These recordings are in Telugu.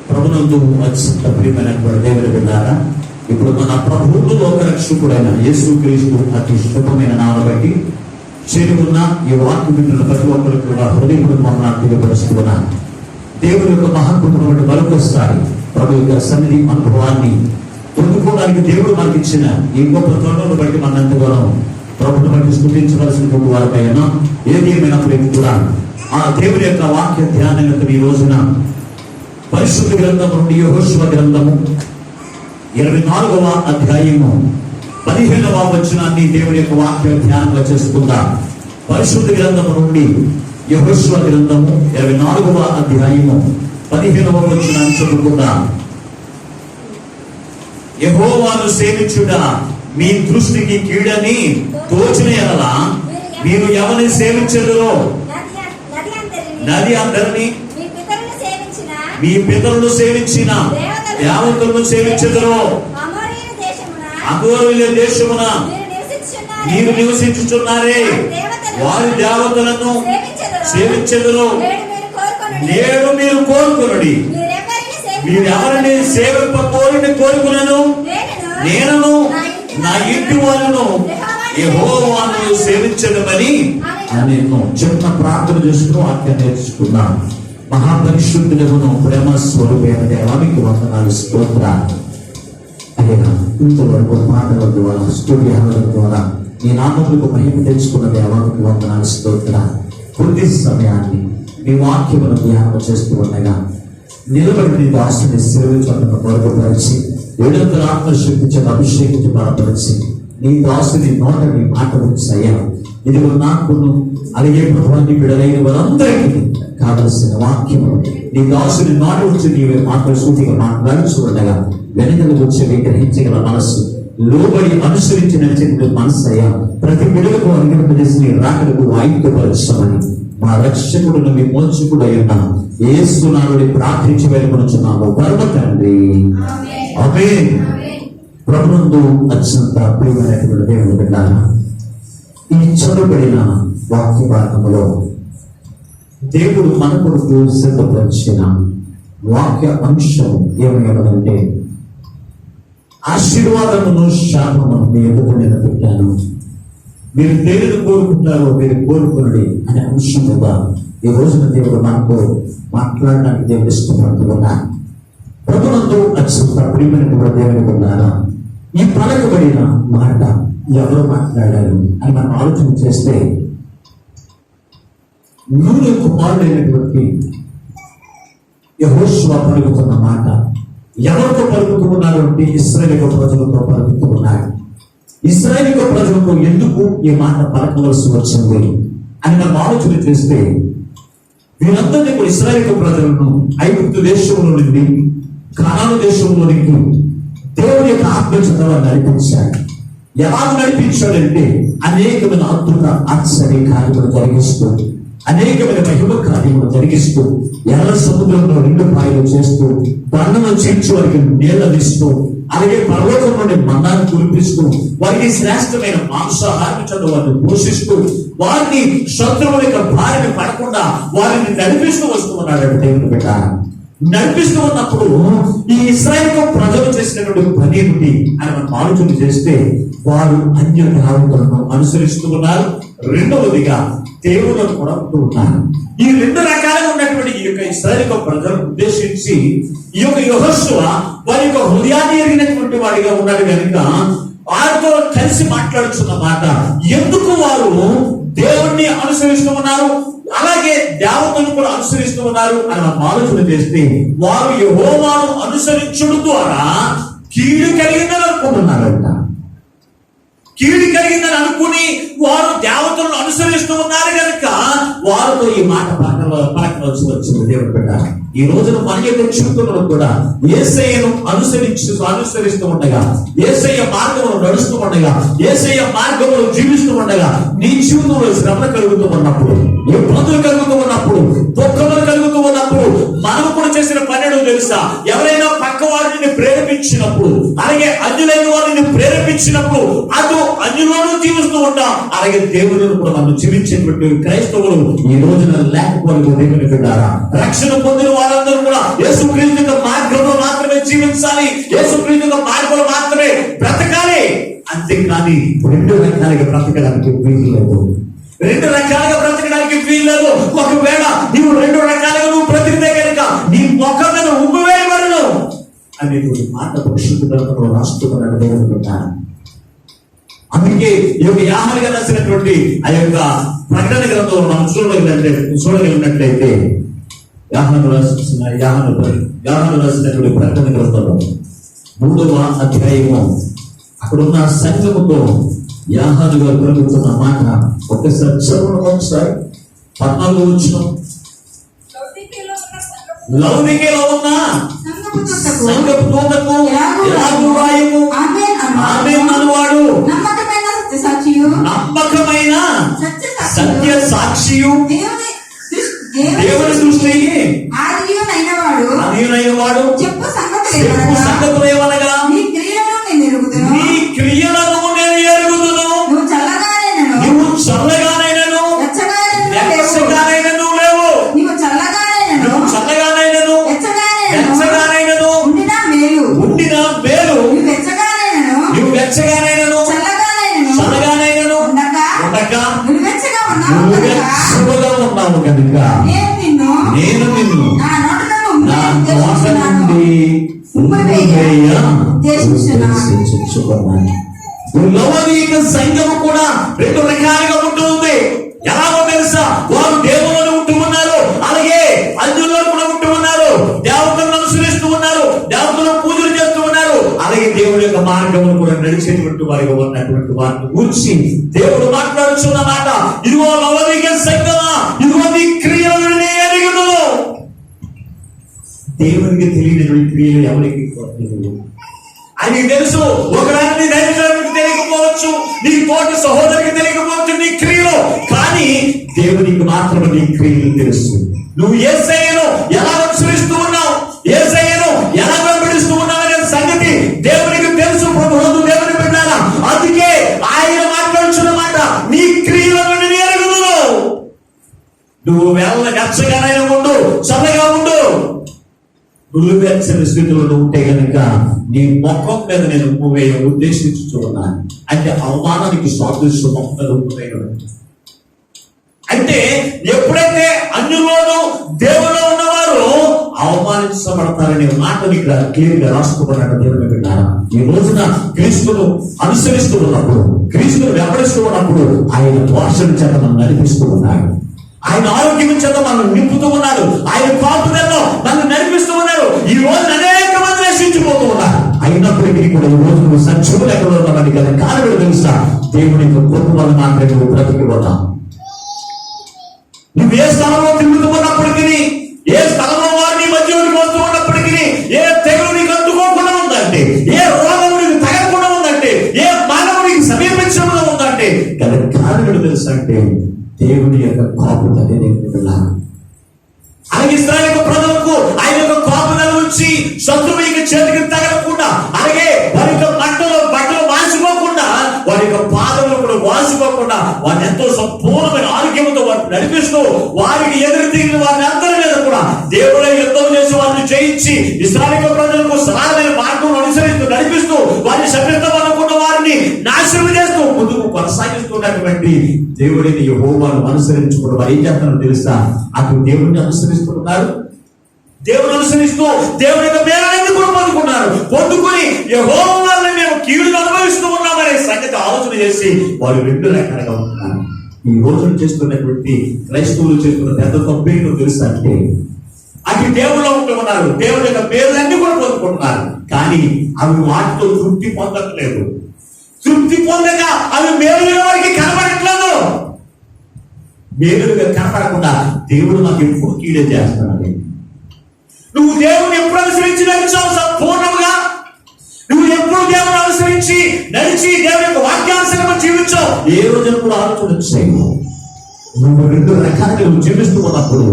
ప్రభునందు అత్యంత ప్రియమైనటువంటి దేవుని బిడ్డలారా, ఇప్పుడు మన ప్రభువును లోకరక్షకుడైన యేసుక్రీస్తు అతి శుభమైన నామమును బట్టి చేరి ఉన్న ఈ వాక్య వింటున్న ప్రతి ఒక్కరు కూడా హృదయపూర్వకంగా తెలియపరుస్తున్నాను. దేవుని యొక్క మహాకృపను మరొకసారి ప్రభు యొక్క సన్నిధి అనుభవాన్ని పొందుకోవడానికి దేవుడు మనకి ఇచ్చిన ఈ గొప్ప తరుణాలను బట్టి మనంతగానో ప్రభుత్వం బట్టి స్తుతించవలసిన వారిపైన ఏది ఏమైనప్పటికీ కూడా ఆ దేవుని యొక్క వాక్య ధ్యానం ఈ రోజున పరిశుద్ధ గ్రంథం నుండి యెహోషువ గ్రంథము 24వ అధ్యాయము 15వ వచనాన్ని దేవుని యొక్క వాక్య ధ్యానంగా చేసుకుందాం. పరిశుద్ధ గ్రంథము నుండి యెహోషువ గ్రంథము 24వ అధ్యాయము 15వ వచనాన్ని చదువుకుందాం. యెహోవాను సేవించుట మీ దృష్టికి కీడని తోచిన యెడల మీరు ఎవరిని సేవించెదరో నది అందరిని మీ పితరులు సేవించిన దేవతలను సేవించెదరో అమోరీయుల దేశమున మీరు నివసించుచున్నారే వారి దేవతలను సేవించెదరో. నేడు మీరు కోరుకునుడి, మీరు ఎవరిని సేవింపకోరిని కోరుకునను నేనును నా ఇంటి వాళ్ళను యెహోవాను సేవించడమని నేను చిన్న ప్రార్థన చేసుకుని వాక్యం నేర్చుకున్నాను. మహాపరిశుద్ధులను ప్రేమ స్వరూపైన దేవానికి వందనాలు, స్తోత్రాలు. అదేనా ఇంతవరకు మాటల ద్వారా స్టూడియోల ద్వారా ఈ నామములకు మహిమ తెచ్చుకున్న దేవానికి వందనాలు, స్తోత్రాలు. కొద్ది సమయాన్ని మీ వాక్యమును ధ్యానం చేస్తూ ఉండగా నిలబడి నీ దాసుని సేవించడం బలపరిచి ఏడంతల ఆత్మశక్తి చేత అభిషేకించి బలపరిచి నీ దాసుని నోట నీ మాట వచ్చాయా ఇదిగో నాకును అలాగే ప్రభుత్వాన్ని బిడలైన వారందరికీ కావలసిన వాక్యము నీ దాసుని నోట వచ్చి నీవే మాటలు సూటిగా మాట్లాడుచు ఉండగా వెనుకలు వచ్చి గ్రహించగల మనస్సు లోబడి అనుసరించి నడిచిన మనసు అయ్యా ప్రతి బిడలకు అనుగ్రహించేసి నీ రాకలకు వాయిద్యపరచమని మా రక్షకుడును మీ మోచకుడు అయిన యేసు నామములో ప్రార్థించి వేడుకొనుచున్నాము పరమ తండ్రి, ఆమేన్. ప్రభునందు అత్యంత ప్రియమైనటువంటి దేవుని బిడ్డలారా, ఈ చదువుబడిన వాక్య భాగములో దేవుడు మన కొరకు సిద్ధపరిచిన వాక్య అంశం ఏమయ్యదంటే ఆశీర్వాదమును శాపమును మీ ఎదుట నేను పెట్టాను, మీరు దేనిని కోరుకుంటారో మీరు కోరుకునండి అనే అంశం మీద ఈ రోజున దేవుడు మనకు మాట్లాడడానికి దేవుడు ఇష్టపడుతున్నా. ప్రభునందు అత్యంత ప్రియమైనటువంటి దేవుని బిడ్డలారా, ఈ పలకబడిన మాట ఎవరు మాట్లాడారు అని మనం ఆలోచన చేస్తే నూనె కుమారుడైనటువంటి యెహోషువ పలుకుతున్న మాట ఎవరితో పలుకుతూ ఉన్నారు అంటే ఇశ్రాయేలు ప్రజలతో పలుకుతూ ఉన్నారు. ఇశ్రాయేలు ప్రజలకు ఎందుకు ఈ మాట పలకవలసి వచ్చింది అని మనం ఆలోచన చేస్తే వీరందరినీ కూడా ఇశ్రాయేలు ప్రజలను ఐగుప్తు దేశంలో నుండి కనాను దేశంలోనికి దేవుని యొక్క ఆత్మచేత నడిపించాడు. ఎలా నడిపించాడంటే అనేకమైన అద్భుత ఆశ్చర్య కార్యములు జరిగిస్తూ అనేకమైన మహిమ కార్యములు జరిగిస్తూ ఎర్ర సముద్రంలో 2 పాయలు చేస్తూ బండను చీల్చి వారికి నీళ్ళనిస్తూ అలాగే పర్వతం నుండి మన్నాను కురిపిస్తూ వారికి శ్రేష్టమైన మాంసాహారం చదువు వారిని పోషిస్తూ వారిని శత్రువుల యొక్క బారిన పడకుండా వారిని నడిపిస్తూ వస్తూ ఉన్నాడు దేవుని బిడ్డ. నడిపిస్తూ ఉన్నప్పుడు ఈ ఇశ్రాయేలు ప్రజలు చేసినటువంటి పని ఏమిటి అని మనం ఆలోచన చేస్తే వారు అన్య దేవతలను అనుసరిస్తూ ఉన్నారు. రెండవదిగా దేవులను కూడా ఉంటూ ఉన్నారు. ఈ 2 రకాలుగా ఉన్నటువంటి ఈ యొక్క ఇశ్రాయేలు ప్రజలను ఉద్దేశించి ఈ యొక్క యెహోషువ వారి యొక్క హృదయాన్ని ఎరిగినటువంటి వాడిగా ఉన్నాడు కనుక వారితో కలిసి మాట్లాడుతున్న మాట ఎందుకు వారు దేవుణ్ణి అనుసరిస్తూ ఉన్నారు అలాగే దేవతను కూడా అనుసరిస్తూ ఉన్నారు అని మనం ఆలోచన చేస్తే వారు యెహోవాను అనుసరించడం ద్వారా కీడు కలిగిందని అనుకుంటున్నారంట. కీడు కలిగిందని అనుకుని వారు దేవతలను అనుసరిస్తూ ఉన్నారు కనుక వారితో ఈ మాట పలకవలసి వచ్చింది దేవుడు బిడ్డ. ఈ రోజున మన యొక్క జీవితంలో కూడా యేసయ్యను అనుసరిస్తూ ఉండగా యేసయ్య మార్గంలో నడుస్తూ ఉండగా యేసయ్య మార్గంలో జీవిస్తూ ఉండగా నీ జీవితంలో శ్రమ కలుగుతూ ఉన్నప్పుడు ఇబ్బందులు కలుగుతూ ఉన్నప్పుడు దుఃఖములు కలుగుతూ ఉన్నప్పుడు మనం కూడా చేసిన పని తెలుసా? ఎవరైనా పక్క వారిని ప్రేరేపించినప్పుడు అలాగే అన్యులైన వారిని ప్రేరేపించినప్పుడు అటు అన్యులను జీవిస్తూ ఉంటాం అలాగే దేవుని కూడా మనం జీవించేటువంటి క్రైస్తవులు ఈ రోజున లేకపోతే దేవుని బిడ్డారా రక్షణ పొందిన వారందరూ కూడా యేసుక్రీస్తు యొక్క కానీ రెండు రకాలుగా బ్రతకడానికి వీలు లేదు. రెండు రకాలుగా బ్రతకడానికి వీలు లేదు. ఒకవేళ నీవు రెండు రకాలుగా నువ్వు బ్రతికితే కనుక నీ ముఖం మీద ఉమ్ము వేయబడను అనేటువంటి మాట పరిశుద్ధ గ్రంథంలో రాస్తున్నాడు దేవుడు. అందుకే ఈ యొక్క యాహానుగా రాసినటువంటి ఆ యొక్క ప్రకటన గ్రంథంలో మనం చూడగలిగినట్లయితే యాహాను రాసినటువంటి ప్రకటన గ్రంథంలో 3వ అధ్యాయము అక్కడున్న సంఘముతో యాహాను గారు కలుగుతున్న మాట ఒకసారి చదువు. ఒకసారి 14 వచ్చిన లౌకికలో ఉన్న సంఘపు దూతకు ఎలాగు రాయము ఆమేన్ అనువాడు నమ్మకమైన సత్య సాక్షియు దేవుని దృష్టికి ఆదియునైన వాడు చెప్పు సంగతులు ఏమనగా నీ క్రియలను నేను ఎరుగుదును. నువ్వు చల్లగానైనను వెచ్చగానైనను లేవు. నువ్వు చల్లగానైనను వెచ్చగానైనను ఉండిన మేలు. నువ్వు వెచ్చగానైనను చల్లగానైనను ఉండక నువ్వు వెచ్చగా ఉన్నావు కనుక నేను నిన్ను నా నోట నుండి లౌకిక సంఘం కూడా రెండు రకాలుగా ఉంటుంది. ఎలాగో తెలుసా? వారు దేవులను ఉంటూ ఉన్నారు, అలాగే అన్యుల్లో కూడా ఉంటూ ఉన్నారు. దేవతలను అనుసరిస్తూ ఉన్నారు, దేవతలను పూజలు చేస్తూ ఉన్నారు, అలాగే దేవుడి యొక్క మార్గమును కూడా నడిచేటువంటి వారిగా ఉన్నటువంటి వారిని గురించి దేవుడు మాట్లాడుతున్న మాట, ఇదిగో లౌకిక సంఘమా, ఇదిగో నీ క్రియలను ఎరుగును. దేవునికి తెలియనటువంటి క్రియలు ఎవరికి తెలియదు. ఆయనకి తెలుసు. ఒకవేళ నీ దైవజనుడికి తెలియకపోవచ్చు, నీ తోటి సహోదరికి తెలియకపోవచ్చు నీ క్రియలు, కానీ దేవునికి మాత్రమే నీ క్రియలు తెలుసు. నువ్వు యేసయ్యను ఎలా అనుసరిస్తూ ఉన్నావు, యేసయ్యను ఎలా వెంబడిస్తూ ఉన్నావు అనే సంగతి దేవునికి తెలుసు. ప్రభువు దేవుని బిడ్డలారా, అందుకే ఆయన మాట్లాడుతున్న మాట, నీ క్రియలను నేను ఎరుగుదును. నువ్వు వెచ్చగానైనా ఉండు, చల్లగా ఉండు. నువ్వెచ్చని స్థితిలో ఉంటే కనుక నీ ముఖం మీద నేను ఉమ్ము వేయ ఉద్దేశించుతున్నాను. అంటే అవమానానికి సాదృశ్యం మొక్కలు అంటే ఎప్పుడైతే అన్యులోనూ దేవులో ఉన్నవారు అవమానించబడతారనే మాటని ఇక్కడ క్లియర్ గా రాసుకోబడ్డాడు. దేవుని బిడ్డలారా, ఈ రోజున క్రీస్తును అనుసరిస్తూ ఉన్నప్పుడు, క్రీస్తును వెంబడిస్తూ ఉన్నప్పుడు ఆయన భాషల చేత మనం నడిపిస్తూ ఉన్నాడు. ఆయన ఆరోగ్యం చేత మనం నింపుతూ ఉన్నాడు. ఆయన కాపుదల్లో నన్ను నడిపిస్తూ ఉన్నాడు. ఈ రోజు అనేక మంది నశించిపోతూ ఉన్నారు. అయినప్పటికీ కూడా ఈ రోజు నువ్వు సత్యములు ఎక్కడ ఉన్నామని కదా కారణం తెలుసా? దేవుని యొక్క కృప వల్ల మాత్రమే నువ్వు బ్రతికి ఉన్నావు. నువ్వు ఏ స్థలంలో తిరుగుతూ ఉన్నప్పటికీ, ఏ స్థలంలో వారిని మధ్యలోకి వస్తూ ఉన్నప్పటికీ, ఏ తెగులు నీకు అందుకోకుండా ఉందంటే, ఏ రోగం నీకు తగలకుండా ఉందంటే, ఏ మానవుడికి సమీపించకుండా ఉందంటే కదా కారణం తెలుసా? అంటే దేవుని యొక్క కాపుదల. అలాగే ఇశ్రాయేలు యొక్క ప్రజలకు ఆయన యొక్క కాపుదల నుంచి శత్రువు యొక్క చేతికి తగలకుండా, అలాగే వారి యొక్క బట్టలు వాసిపోకుండా, వారి యొక్క పాదములు కూడా వాసిపోకుండా, వారిని ఎంతో సంపూర్ణమైన ఆరోగ్యంతో వారిని నడిపిస్తూ, వారికి ఎదురు తిరిగిన వారిని అందరి మీద కూడా దేవుడే యుద్ధం చేసి వారిని జయించి ఇశ్రాయేలు ప్రజలకు సరైన మార్గం అనుసరిస్తూ నడిపిస్తూ, వారిని శపిస్తామనుకున్న వారిని నాశనం చేస్తూ ముందుకు కొనసాగిస్తున్నటువంటి దేవుడిని యెహోవాను అనుసరించుకున్న వారు ఏం చేస్తారో తెలుసా? అటు దేవుడిని అనుసరిస్తున్నారు, దేవుని అనుసరిస్తూ దేవుని యొక్క మేలన్నీ కూడా పొందుకుని యెహోవాను మేము కీడును అనుభవిస్తూ ఉన్నామనే సంగతి ఆలోచన చేసి వారు రెండు రకాలుగా ఉంటున్నారు. ఈ రోజున చేస్తున్నటువంటి క్రైస్తవులు చేస్తున్న పెద్ద తప్పేంటో తెలుసా? అంటే అటు దేవుళ్ళు ఉంటూ ఉన్నారు, దేవుడి యొక్క మేలన్నీ కూడా పొందుకుంటున్నారు, కానీ అవి వాటితో తృప్తి పొందట్లేదు. తృప్తి పొందక అవి మేలుగా వారికి కనబడట్లేదు. మేలుగా కనపడకుండా దేవుడు నాకు ఎప్పుడు కీడే చేస్తున్నాడు. నువ్వు దేవుని ఎప్పుడు అనుసరించి నడిచావు సంపూర్ణంగా? నువ్వు ఎప్పుడు దేవుని అనుసరించి నడిచి దేవుని యొక్క వాక్యానుసరంగా జీవించావు? ఏ రోజున కూడా ఆలోచన నువ్వు రెండు రకాలుగా నువ్వు జీవిస్తూ ఉన్నప్పుడు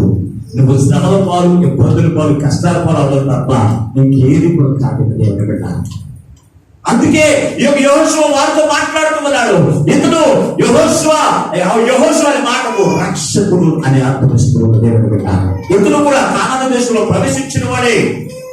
నువ్వు శ్రమల పాలు, ఇబ్బందుల పాలు, కష్టాల పాలు అవ్వదు తప్ప నీకేది కూడా కాదు దేవుని బిడ్డ. అందుకే యెహోషువ వారితో మాట్లాడుతున్నాడు. ఇతడు యెహోషువ అనే మాటకు రక్షకుడు అనే అర్థం ఇస్తూ ఉన్న దేవుని బిడ్డ. ఇతడు కూడా కానాను దేశంలో ప్రవేశించిన వాడే.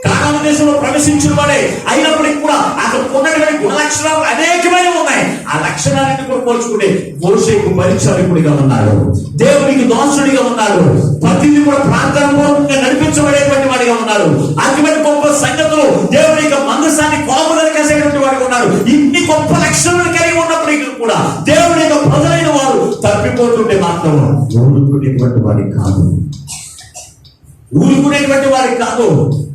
కానాను దేశంలో ప్రవేశించిన వాడే అయినప్పటికీ కూడా అతను ఉన్నటువంటి గుణ లక్షణాలు అనేకమైన ఉన్నాయి. ఆ లక్షణాలన్నీ కూడా పోల్చుకుంటే మోషేకు పరిచారకుడిగా ఉన్నాడు, దేవునికి దోషుడిగా ఉన్నాడు, ప్రతిదీ కూడా ప్రార్థన పూర్వకంగా నడిపించబడేటువంటి వాడిగా ఉన్నాడు, అటువంటి గొప్ప సంగతులు దేవుని యొక్క మందసాన్ని కోపదల చేసేటువంటి వాడిగా ఉన్నారు. ఇన్ని గొప్ప లక్షణాలు కలిగి ఉన్నప్పటికీ కూడా దేవుని యొక్క ప్రజలైన వారు తప్పిపోతుంటే మాత్రం ఊరుకునేటువంటి వాడి కాదు, ఊరుకునేటువంటి వారికి కాదు.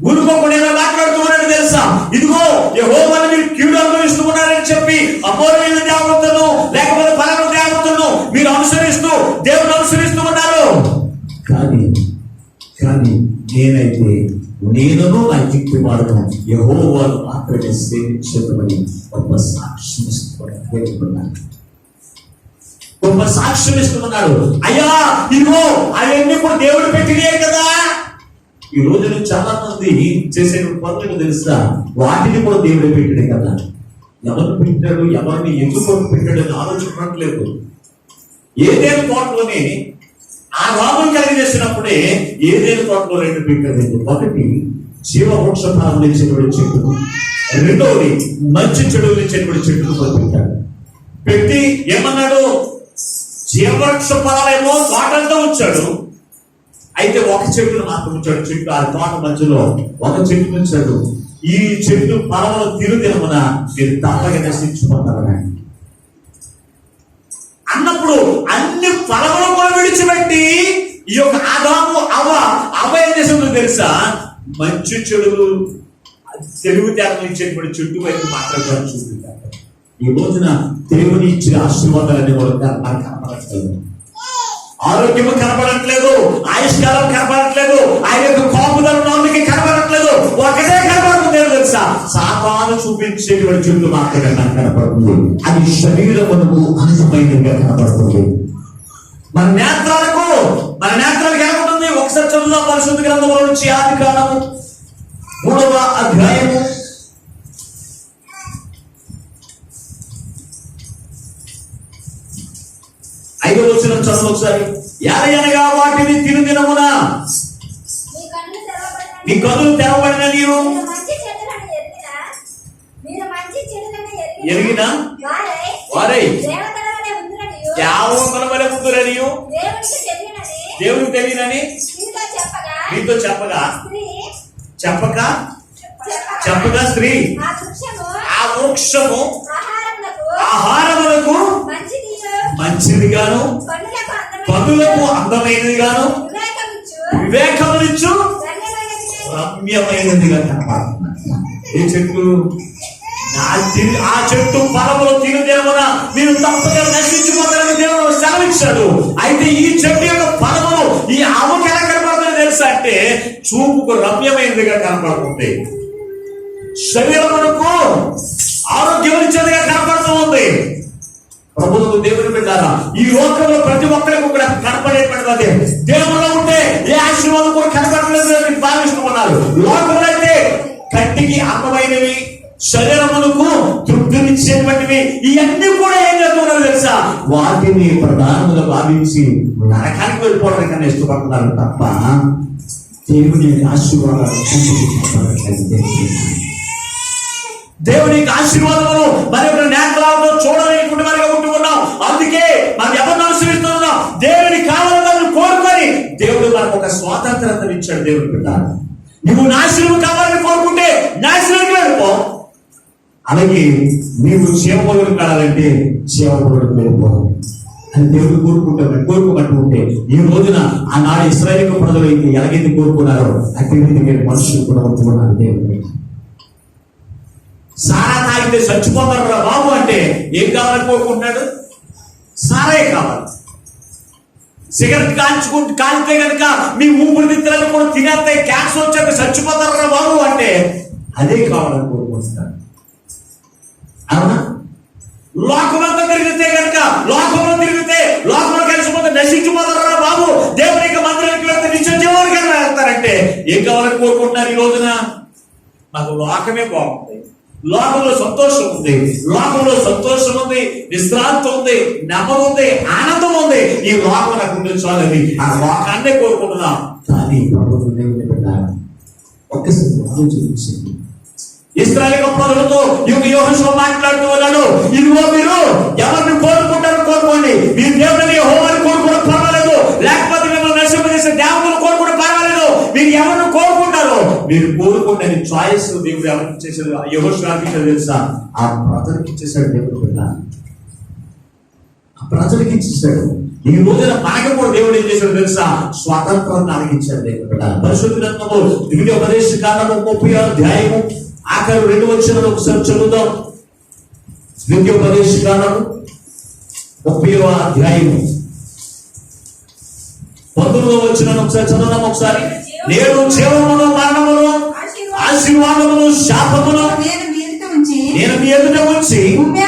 ఊరుకోకుండా మాట్లాడుతున్నాడు తెలుసా, ఇదిగో యెహోవాను మీరు కీడు అనుభవిస్తూ ఉన్నారని చెప్పి అమోరీయుల దేవతలను లేకపోతే పరమ దేవతలను మీరు అనుసరిస్తూ దేవుని అనుసరిస్తూ ఉన్నారు. కానీ నేనైతే నేనును నా ఇంటి వాడును యెహోవాను మాత్రమే సేవించమని గొప్ప సాక్ష్యం ఇస్తున్నాడు. గొప్ప సాక్ష్యం ఇస్తున్నాడు. అయ్యా ఇదిగో అవన్నీ కూడా దేవుడు పెట్టినే కదా. ఈ రోజున చాలా మంది చేసే పనులు తెలుసా, వాటిని కూడా దేవుడు పెట్టాడే కదా. ఎవరు పెట్టాడు, ఎవరిని ఎందుకు పెట్టాడు అని ఆలోచించట్లేదు. ఏదేను తోటలోనే ఆ రామం కలిగజేసినప్పుడే ఏదేను తోటలో రెండు పెట్టాడు. ఒకటి జీవవృక్ష ఫలం ఇచ్చేటువంటి చెట్టు, రెండవది మంచి చెడులు ఇచ్చేటువంటి చెట్టును కూడా పెట్టాడు. పెట్టి ఏమన్నాడు, జీవవృక్ష ఫలాలేమో తోటంతా ఉంచాడు, అయితే ఒక చెట్టును మాత్రం ఉంచాడు. చెట్టు ఆ తోట మధ్యలో ఒక చెట్టు ఉంచాడు. ఈ చెట్టు ఫలములు తిరుదినమున మీరు తప్పక నశించుకుంటారని అన్నప్పుడు అన్ని ఫలములు కూడా విడిచిపెట్టి ఈ యొక్క ఆదాము అవ ఏం చేసిందో తెలుసా, మంచి చెడులు తెలివితేటలు ఇచ్చేటువంటి చెట్టు వైపు మాత్రమే చూపించారు. ఈ రోజున దేవుని ఇచ్చిన ఆశీర్వాదాలన్నీ కూడా మనకు కనపడట్లేదు. ఆరోగ్యము కనపడట్లేదు, ఆయుష్కాలం కనపడట్లేదు, ఆయన యొక్క కాపుదల నోటికి కనపడట్లేదు. ఒకటే కనపడుతుంది తెలుసా, సాతాను చూపించేటువంటి చెట్టు మాత్రమే నాకు కనపడుతుంది. అది శరీరమునకు అందమైనదిగా కనపడుతుంది. మన నేత్రాలకు ఎలా ఉంటుంది? ఒకసారి చదువుదాం పరిశుద్ధ గ్రంథంలో నుంచి ఆదికాండము 3వ అధ్యాయము 5వ వచనం చదువు ఒకసారి. ఎలయనగా వాటిని తిరుదినమున నీ కన్నులు తెరవబడిన నీవు ఎరిగిన వారై దేవతల వలె ఉందురనియు దేవునికి తెలియనని నీతో చెప్పగా స్త్రీ ఆ వృక్షము ఆహారములకు మంచిది గాను పనులకు అందమైనది గాను వివేకమునిచ్చు రమ్యమైనదిగా కనపడుతుంది. ఏ చెట్టు? ఆ చెట్టు ఫలములు తినుదేమన మీరు తప్పక నశించిపోతారని దేవుడు సెలవిచ్చాడు. అయితే ఈ చెట్టు యొక్క ఫలములు ఈ ఆవుకి ఎలా కనపడుతుంది తెలుసా అంటే, చూపుకు రమ్యమైనదిగా కనపడుతుంది, శరీరమునకు ఆరోగ్యం ఇచ్చేదిగా కనపడుతూ ఉంది. ప్రభుత్వం దేవుని పెట్టారా, ఈ లోకంలో ప్రతి ఒక్కరికి కూడా కనపడేటువంటిది దేవుల్లో ఉంటే ఏ ఆశీర్వాదం కూడా కనపడలేదు భావిస్తూ ఉన్నారు. లోకంలో అయితే కంటికి అందమైనవి, శరీరములకు తృప్తినిచ్చేటువంటివి ఇవన్నీ కూడా ఏం చేస్తున్నారు తెలుసా, వాటిని ప్రధానంగా భావించి నరకానికి వెళ్ళిపోవడానికి కన్నా ఇష్టపడుతున్నారు తప్ప దేవుని ఆశీర్వాదాలు దేవుని ఆశీర్వాదములు మరి యొక్క నేత్రాలతో చూడలేని వారిగా ఉంటూ ఉన్నాం. అందుకే మనం ఎవరిని అనుసరిస్తున్నాం, దేవుని కావాలని కోరుకొని దేవుడు మనకు ఒక స్వాతంత్రత ఇచ్చాడు. దేవుడు పెట్టారు, నువ్వు నాశనం కావాలని కోరుకుంటే నాశనానికి వెళ్ళిపో, అలాగే నీవు క్షేమపరుడు కావాలంటే క్షేమపరుడు వెళ్ళిపో అని దేవుడు కోరుకోమంటూ ఉంటే, ఈ రోజున ఆనాడు ఇశ్రాయేలు ప్రజలు అయితే ఎలాగైతే కోరుకున్నారో అట్టి మనుషులు కూడా ఉంటున్నారు. దేవుడు సారా తాగితే చచ్చిపోతారు రా బాబు అంటే ఏం కావాలని కోరుకుంటున్నాడు? సారే కావాలి. సిగరెట్ కాల్చితే కనుక మీ ఊపిరితిత్తులను కూడా తినేస్తే క్యాన్సర్ వచ్చాక చచ్చిపోతారు రా బాబు అంటే అదే కావాలని కోరుకుంటున్నాడు. అవునా? లోకమంతా తిరిగితే కనుక లోకంలో కలిసిపోతే నశించిపోతారు రా బాబు, దేవునికి మందిరానికి వెళ్తే నిత్య జీవానికి వెళ్తారంటే ఏం కావాలని కోరుకుంటున్నారు? ఈ రోజున నాకు లోకమే బాగుంది, లోకంలో సంతోషం ఉంది, విశ్రాంతి ఉంది, నెమ్మది ఉంది, ఆనందం ఉంది. ఈ లోకం నాకు ఉండే చాలని ఆ లోకాన్నే కోరుకుంటున్నాం. కానీ ఒక్కసారి ఆలోచించండి. ఇశ్రాయేలు ప్రజలతో యెహోషువ మాట్లాడుతూ ఉన్నాడు, ఇదిగో మీరు ఎవరిని కోరుకుంటారో కోరుకోండి, మీరు దేవుని యెహోవాని కోరుకోవడం పర్వాలేదు, లేకపోతే మిమ్మల్ని నశింపజేసే దేవుని కోరుకోవడం పర్వాలేదు, మీరు ఎవరిని కోరుకుంటారో మీరు కోరుకోండి. చాయిస్ దేవుడు ఎవరికి చేశాడు? యెహోషువ తెలుసా? ఆ ప్రజలకు ఇచ్చేసాడు దేవుడు బిడ్డ, ఆ ప్రజలకు ఇచ్చేసాడు. ఈ రోజున మనకు కూడా దేవుడు ఏం చేశాడు తెలుసా? స్వాతంత్రాన్ని అడిగించాడు దేవుడు బిడ్డ. పరిశుద్ధ గ్రంథము ద్వితీయోపదేశ కాండము 30వ అధ్యాయము ఆఖరు 2 వచనాలు ఒకసారి చదువుదాం. ద్వితీయోపదేశ కాండము 30వ అధ్యాయము 19వ వచనం ఒకసారి చదువుదాం. ఒకసారి, నేను జీవమును మరణమును ఆశీర్వాదమును శాపమును నేను మీ ఎదుట ఉంచి భూమి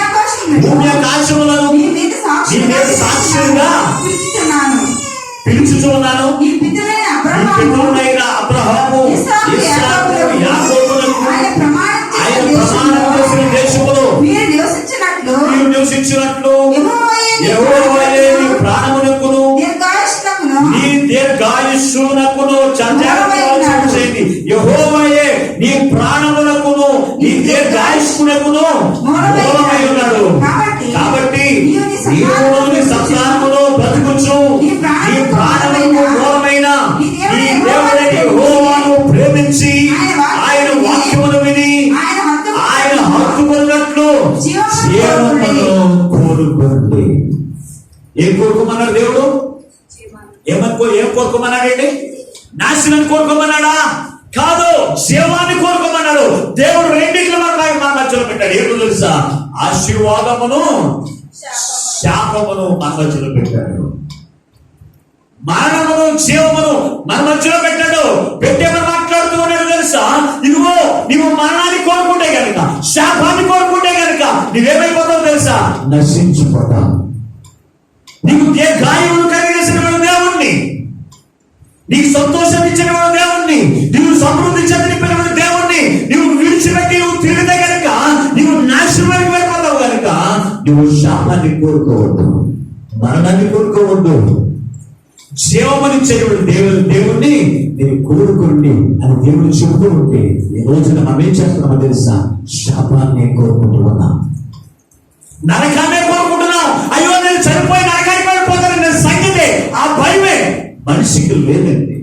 ఆకాశములను మీ మీద సాక్షులుగా పిలుచుచున్నాను. ఈ పితరులైన అబ్రహాము, ఇస్సాకు, యాకోబులకు ఆయన ప్రమాణం చేసిన దేశములో మీరు నివసించినట్లు యెహోవాయే నీ ప్రాణమునకును నీ దీర్ఘాయుష్షునకును చేయండి. యెహోవాయే నీ ప్రాణమునకును నీ దీర్ఘాయుష్షునకును మూలమై ఉన్నాడు. కాబట్టి నీవు నీ సంతానమును బ్రతుకుచు నీ ప్రాణమునకు మూలమైన నీ దేవుడైన యెహోవాను ప్రేమించి ఆయన వాక్యమును విని ఆయన హత్తుకున్నట్లు జీవమును కోరుకోండి. ఏం కోరుకోమన్నాడు దేవుడు? ఏం కోరుకోమన్నాడండి? నాశనాన్ని కోరుకోమన్నాడా? కాదు, జీవాన్ని కోరుకోమన్నాడు. దేవుడు రెండింటిలో మన మధ్యలో పెట్టాడు. ఏదో తెలుసా? ఆశీర్వాదమును శాపమును మన మధ్యలో పెట్టాడు. మరణమును జీవమును మన మధ్యలో పెట్టాడు. పెట్టేమని మాట్లాడుతూ ఉన్నాడు తెలుసా? ఇదిగో నీవు మరణాన్ని కోరుకుంటే గనుక, శాపాన్ని కోరుకుంటే గనుక నీవేమైపోతావు తెలుసా? నశించిపోతావు. నీకు గాయములు కలిగేసిన దేవుణ్ణి, నీకు సంతోషం ఇచ్చిన దేవుణ్ణి, నీవు సమృద్ధి చెందిన దేవుణ్ణి నువ్వు విడిచిపెట్టి నువ్వు తిరిగితే గనుక నీవు నాశనానికి వెళ్ళిపోతావు. గనుక నువ్వు శాపాన్ని కోరుకోవద్దు, మరణాన్ని కోరుకోవద్దు. జీవమనిచ్చేటువంటి దేవుణ్ణి నేను కోరుకోండి అని దేవుడు చెబుతూ ఉంటే ఈ రోజున మనం ఏం చేస్తున్నామో తెలుసా? శాపాన్ని కోరుకుంటూ ఉన్నాం, నరకాన్నే కోరుకుంటున్నాం. అయ్యో నేను చనిపోయి నరకానికి వెళ్ళిపోతాను నేను సంగతే ఆ భయమే మనిషికి లేదండి.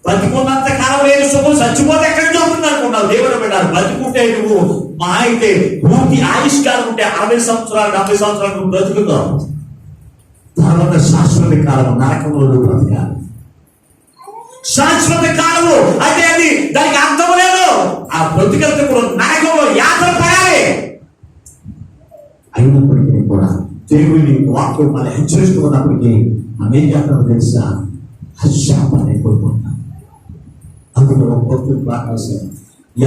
బతికున్నంత కాలం లేదు సుఖం, చచ్చిపోతే ఎక్కడికి చదువుతుంది అనుకున్నావు. దేవుడు పెట్టారు. బతికుంటే నువ్వు మా అయితే పూర్తి ఆయుష్కాలం ఉంటే 60 సంవత్సరాలు 70 సంవత్సరాలు నువ్వు బ్రతుకుతావు. తర్వాత శాశ్వత కాలం నరకంలో బ్రతకాలి. శాశ్వత కాలము అయితే అది దానికి అర్థం లేదు. ఆ బ్రతికంతా కూడా నరకంలో యాత్ర పడాలి. అయినప్పటికీ కూడా దేవుని వాక్యం మనం హెచ్చరిస్తున్నప్పటికీ మనం ఏం చేస్తామో తెలుసా? శాపాన్ని కోరుకుంటున్నాం. అందులో భక్తులు బాగా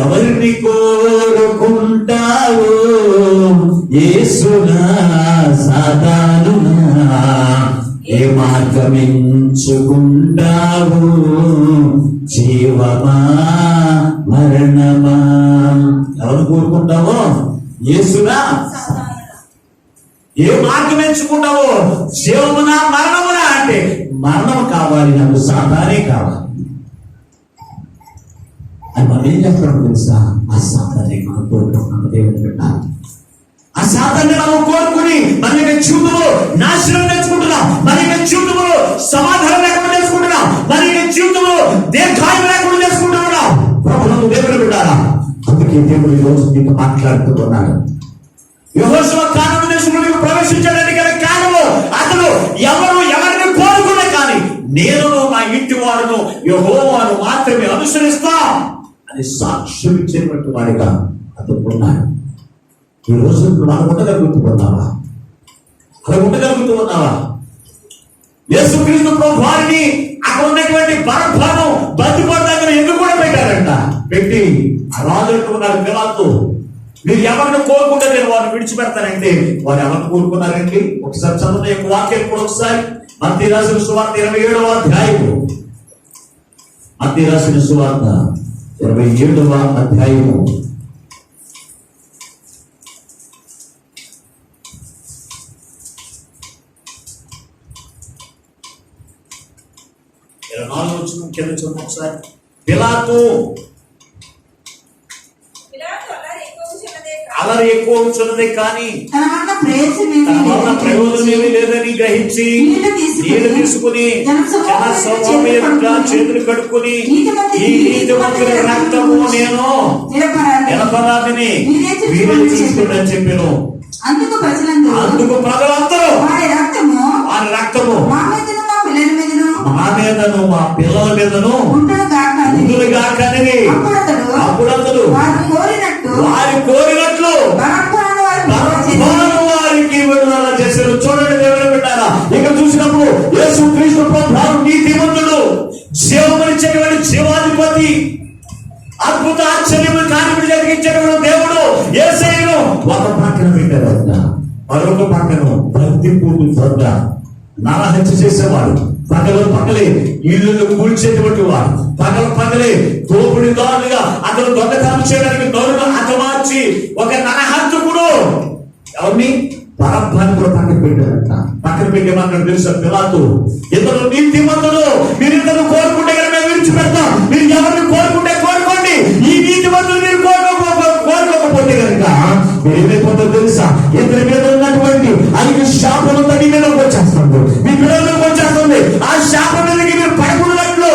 ఎవరిని కోరుకుంటావు యేసునా సాతానునా, ఏ మార్గం ఎంచుకుంటావు జీవమా మరణమా? ఎవరు కోరుకుంటావో? యేసునా? ఏ మార్గం ఎంచుకుంటావో? జీవమునా మరణమునా? అంటే మరణం కావాలి, నాకు సాతానే కావాలి అని మనం ఏం చేస్తామో తెలుసా? ఆ సాతాన్ని మనం కోరుకుంటున్నాము. దేవుని పెట్టాలి. ఆ సాతాన్ని మనం కోరుకుని మన యొక్క జీవితంలో నాశనం తెచ్చుకుంటున్నాం, మన యొక్క జీవితంలో సమాధానం లేకుండా చేసుకుంటున్నాం, మన యొక్క జీవితంలో దీర్ఘాయువు లేకుండా చేసుకుంటున్నాం. ప్రభువును దేవుని పెట్టాలా? అందుకే దేవుడు ఈ రోజు నీకు మాట్లాడుతూ ఉన్నాడు. యెహోషువ కానాను దేశంలోకి ప్రవేశించడానికి గల కారణము అతడు ఎవరిని కోరుకున్నా కానీ నేను నా ఇంటి వాడును యెహోవాను మాత్రమే అనుసరిస్తా అని సాక్ష్యం ఇచ్చేటువంటి వాడిగా అతడు ఉన్నాడు. ఈ రోజు నువ్వు అలా ఉండగలుగుతున్నావా? అలా ఉండగలుగుతున్నావా? యేసుక్రీస్తు ప్రభు వారిని అక్కడ ఉన్నటువంటి బరబ్బను బందిపోటు దగ్గర ఎందుకు కూడా పెట్టారంట? పెట్టి ఆ రాజు అంటున్నారు పిలాతు, మీరు ఎవరిని కోరుకుంటే నేను వారిని విడిచిపెడతానంటే వారు ఎవరిని కోరుకున్నారండి? ఒకసారి చదువుతున్న యొక్క వాక్యం కూడా ఒకసారి మత్తయి రాసిన సువార్త 27వ అధ్యాయము, మత్తయి రాసిన సువార్త 27వ అధ్యాయము 24వ వచనం కింద చూడండి ఒకసారి. పిలాతు అలరి ఎక్కువ ఉంచున్నదే కానీ తన వలన ప్రయోజనం ఏమీ లేదని గ్రహించి నీళ్లు తీసుకుని జనసమూహం ఎదుట చేతులు కడుక్కుని ఈ నీతిమంతుని రక్తము నేను నిరపరాధిని మీరే చూసుకోండి అని చెప్పాను. అందుకు ప్రజలందరూ వారి రక్తము మా మీదను మా పిల్లల మీదను ఉండును గాక అని అప్పుడు అతడు వారి కోరినట్లు వారికి విడుదల చేశారు. చూడండి దేవుని బిడ్డారా, ఇక చూసినప్పుడు యేసు క్రీస్తు ప్రభువు నీతిమంతుడు, జీవమనిచ్చేటువంటి జీవాధిపతి, అద్భుత ఆశ్చర్యములు కార్యములు జరిగించేటువంటి దేవుడు యేసయ్యను ఒక పక్కన పెట్టారు. మరొక పక్కన భక్తిపూర్తి దొంగ, నరహత్య చేసేవాడు, పగలే ఇల్లు కూల్చేటువంటి వాడు, పగలే దోపిడిదారులుగా అతను దొంగతనం చేయడానికి నోరును హతమార్చి ఒక నరహంతకుడు ఎవరిని పరబ్బాన్ని కూడా పక్కన పెట్టేమన్నాడు తెలుసా పిలాతు. ఇతను నీతిమంతుడు, మీరు ఇతను కోరుకుంటే కనుక మేము విడిచిపెడతాం, మీరు ఎవరిని కోరుకుంటే కోరుకోండి, ఈ నీతిమంతులు మీరు కోరుకోకపోతే కనుక మీరు ఏమైపోతారో తెలుసా, ఇతని మీద ఉన్నటువంటి అది శాపం తడి మీద వచ్చేస్తుంది, మీ పిల్లలకు వచ్చేస్తుంది. ఆ శాపం మీదకి మీరు పడకూడనట్లు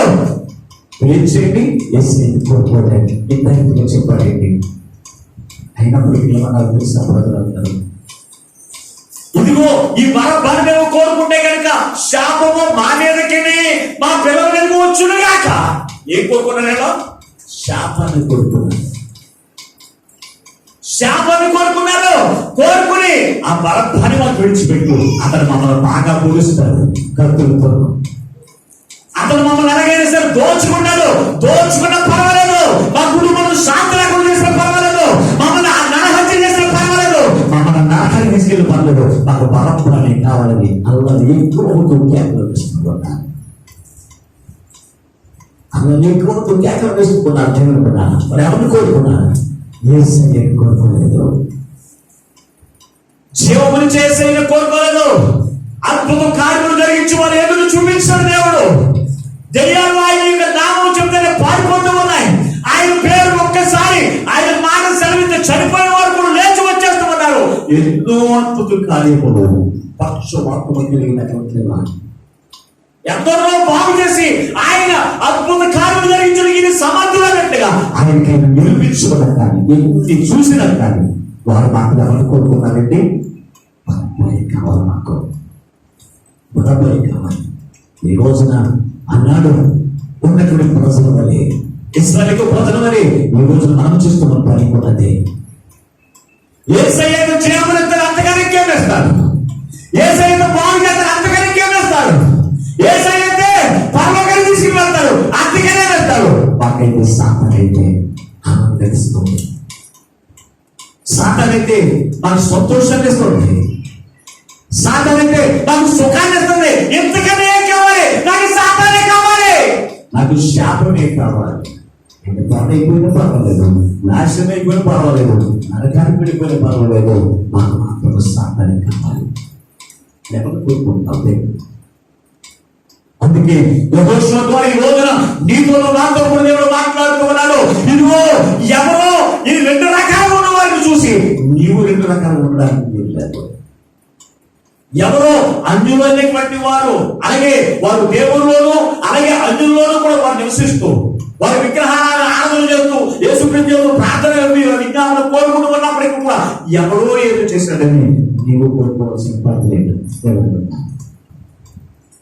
ఏం చేయండి, కోరుకోండి, ఇద్దరికి చెప్పండి. అయినప్పటికీ ఏమన్నారు తెలుసా ప్రజలందరూ, ఇదిగో ఈ బరబ్బను మేము కోరుకుంటే కనుక శాపము మా మీదకి మా పిల్లల మీదకి వచ్చునుగాక. ఏం కోరుకున్నారో శాపాన్ని కోరుకున్నారు. శాపాన్ని కోరుకుని ఆ బరబ్బని మాకు విడిచిపెట్టు, అతను మమ్మల్ని బాగా పోలుస్తాడు కత్తులతో, అతను మమ్మల్ని ఎలాగైనా సరే దోచుకున్నా పర్వాలేదు, మా కుటుంబం శాంతి లేకుండా చేసిన పర్వాలేదు, మమ్మల్ని నరహత్య చేసిన పర్వాలేదు, మమ్మల్ని నరకాన్ని తీసుకెళ్ళి పర్లేదు, మాకు బరబ్బని కావాలని అల్లది ఎక్కువ కేకలు వేసుకుంటున్నారు. అల్లది ఎక్కువ కేకలు వేసుకున్నారు. దేవుని కూడా మరి ఎవరిని కోరుకున్నారు? యేసయ్యని కోరుకోలేదు, జీవముని చేసైనా కోరుకోలేదు. అద్భుత కార్యములు జరిగించి వారు ఎదురు చూపించాడు దేవుడు. దెయ్యాలు ఆయన యొక్క నామం చెప్తేనే పారిపోతూ ఉన్నాయి. ఆయన పేరు ఒక్కసారి ఆయన మాట సెలవిస్తే చనిపోయిన వారు కూడా లేచి వచ్చేస్తూ ఉన్నారు. ఎన్నో అద్భుత కార్యములు పక్షవాతము కలిగినటువంటి ఎందరో బాగు చేసి ఆయన అద్భుత కార్యములు జరిగించడానికి సమర్థులన్నట్టుగా ఆయనకైనా నిరూపించుకోవడం కానీ ఎన్ని చూసినా కానీ వారు మాకు ఎవరు కోరుకున్నారంటే కావాలి, మాకు బుడబడి కావాలి. ఈ రోజున అన్నాడు ఉన్నటువంటి ప్రజల వలె, ఇశ్రాయేలు ప్రజల వలె ఈ రోజున మనం చేస్తున్న పని కూడా అదే. యేసయ్యను చేయమని అంతగానే ఇంకేమేస్తాడు, యేసయ్యను బాగు చేస్తారు అంతగానే ఇంకేమేస్తాడు, యేసయ్యతే పరలోకానికి తీసుకుని వెళ్తాడు అంతగానే వెళ్తాడు. మాకైతే సాతానైతే ఆనందిస్తుంది, సాతానైతే మాకు సంతోషాన్ని ఇస్తుంది, సాతానైతే నాకు సుఖాన్ని ఇస్తుంది. ఎంతకనే కావాలి, నాకు సాతానే కావాలి, నాకు శాపమే కావాలి. అయిపోయినా పర్వాలేదు, నాశనం అయిపోయినా పర్వాలేదు, నరకానికి వెళ్ళిపోయినా పర్వాలేదు, మాకు మాత్రం సాతానే కావాలి. ఎవరు కోరుకుంటాం? అందుకే యెహోషువ ద్వారా ఈ రోజున నీతో నాతో కూడా దేవుడు మాట్లాడుతున్నాడు. ఇదిగో ఎవరో ఈ రెండు రకాలు ఉన్న వారిని చూసి నీవు రెండు రకాలు ఉండడానికి లేదు. ఎవరో అన్యులైనటువంటి వారు, అలాగే వారు దేవుల్లోనూ అలాగే అన్యుల్లోనూ కూడా వారు నివసిస్తూ వారి విగ్రహాలను ఆరాధన చేస్తూ యేసుక్రీస్తు ప్రార్థన విజ్ఞాపన కోరుకుంటూ ఉన్నప్పటికీ కూడా ఎవరో ఏదో చేశాడని నీవు కోరుకోవాల్సిన పని లేదు.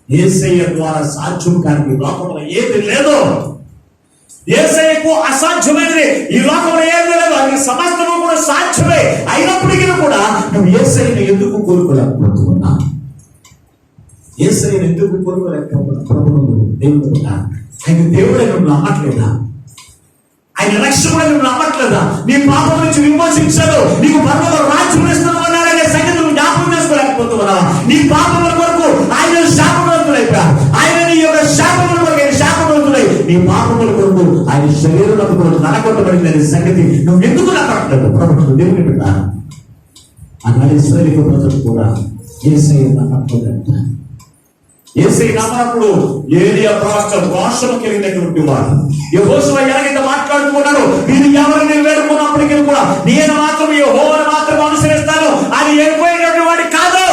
యేసయ్య ద్వారా సాధ్యం కాని లోకంలో ఏది లేదో, యేసయ్యకు అసాధ్యమైనది ఈ లోకంలో ఏది లేదు, అది సమస్తము కూడా సాధ్యమే. అయినప్పటికీ కూడా నువ్వు యేసయ్యను ఎందుకు కోరుకోలేకపోతున్నా? యేసయ్యను ఎందుకు కోరుకోలేకపోతున్నావు? దేవుడు ఆయన దేవుడే నువ్వు నమ్మట్లేదా? ఆయన రక్షకుడే నువ్వు నమ్మట్లేదా? నీ పాపం నుంచి విమోచించాడు, నీకు పరలోక రాజ్యం ఇస్తున్నామన్నాడనే సంగతి నువ్వు జ్ఞాపకం చేసుకోలేకపోతున్నావా? నీ పాపముల కొరకు ఆయన శాపవంతుడైపోయాడు, ఆయన నీ యొక్క శాపముల కొరకు ఆయన శాపవంతుడై నీ పాపముల కొరకు ఆయన శరీరంలో కొరకు నరకొట్టబడింది అనే సంగతి నువ్వు ఎందుకు నమ్మట్లేదు? ప్రభుత్వం దేవుని బిడ్డ అన్నాడు. ఇశ్రాయేలు ప్రజలు కూడా యేసయ్యను నమ్మట్లేదంట. యేసయ్య నమ్మనప్పుడు ఏలియా ప్రవక్త రోషము కలిగినటువంటి వాడు. యెహోషువ ఎలాగైతే మాట్లాడుతున్నాడు, మీరు ఎవరిని వేడుకున్నప్పటికీ కూడా నేను మాత్రం యెహోవాను మాత్రం అనుసరిస్తాను అని వెళ్ళిపోయినటువంటి వాడి కాదు.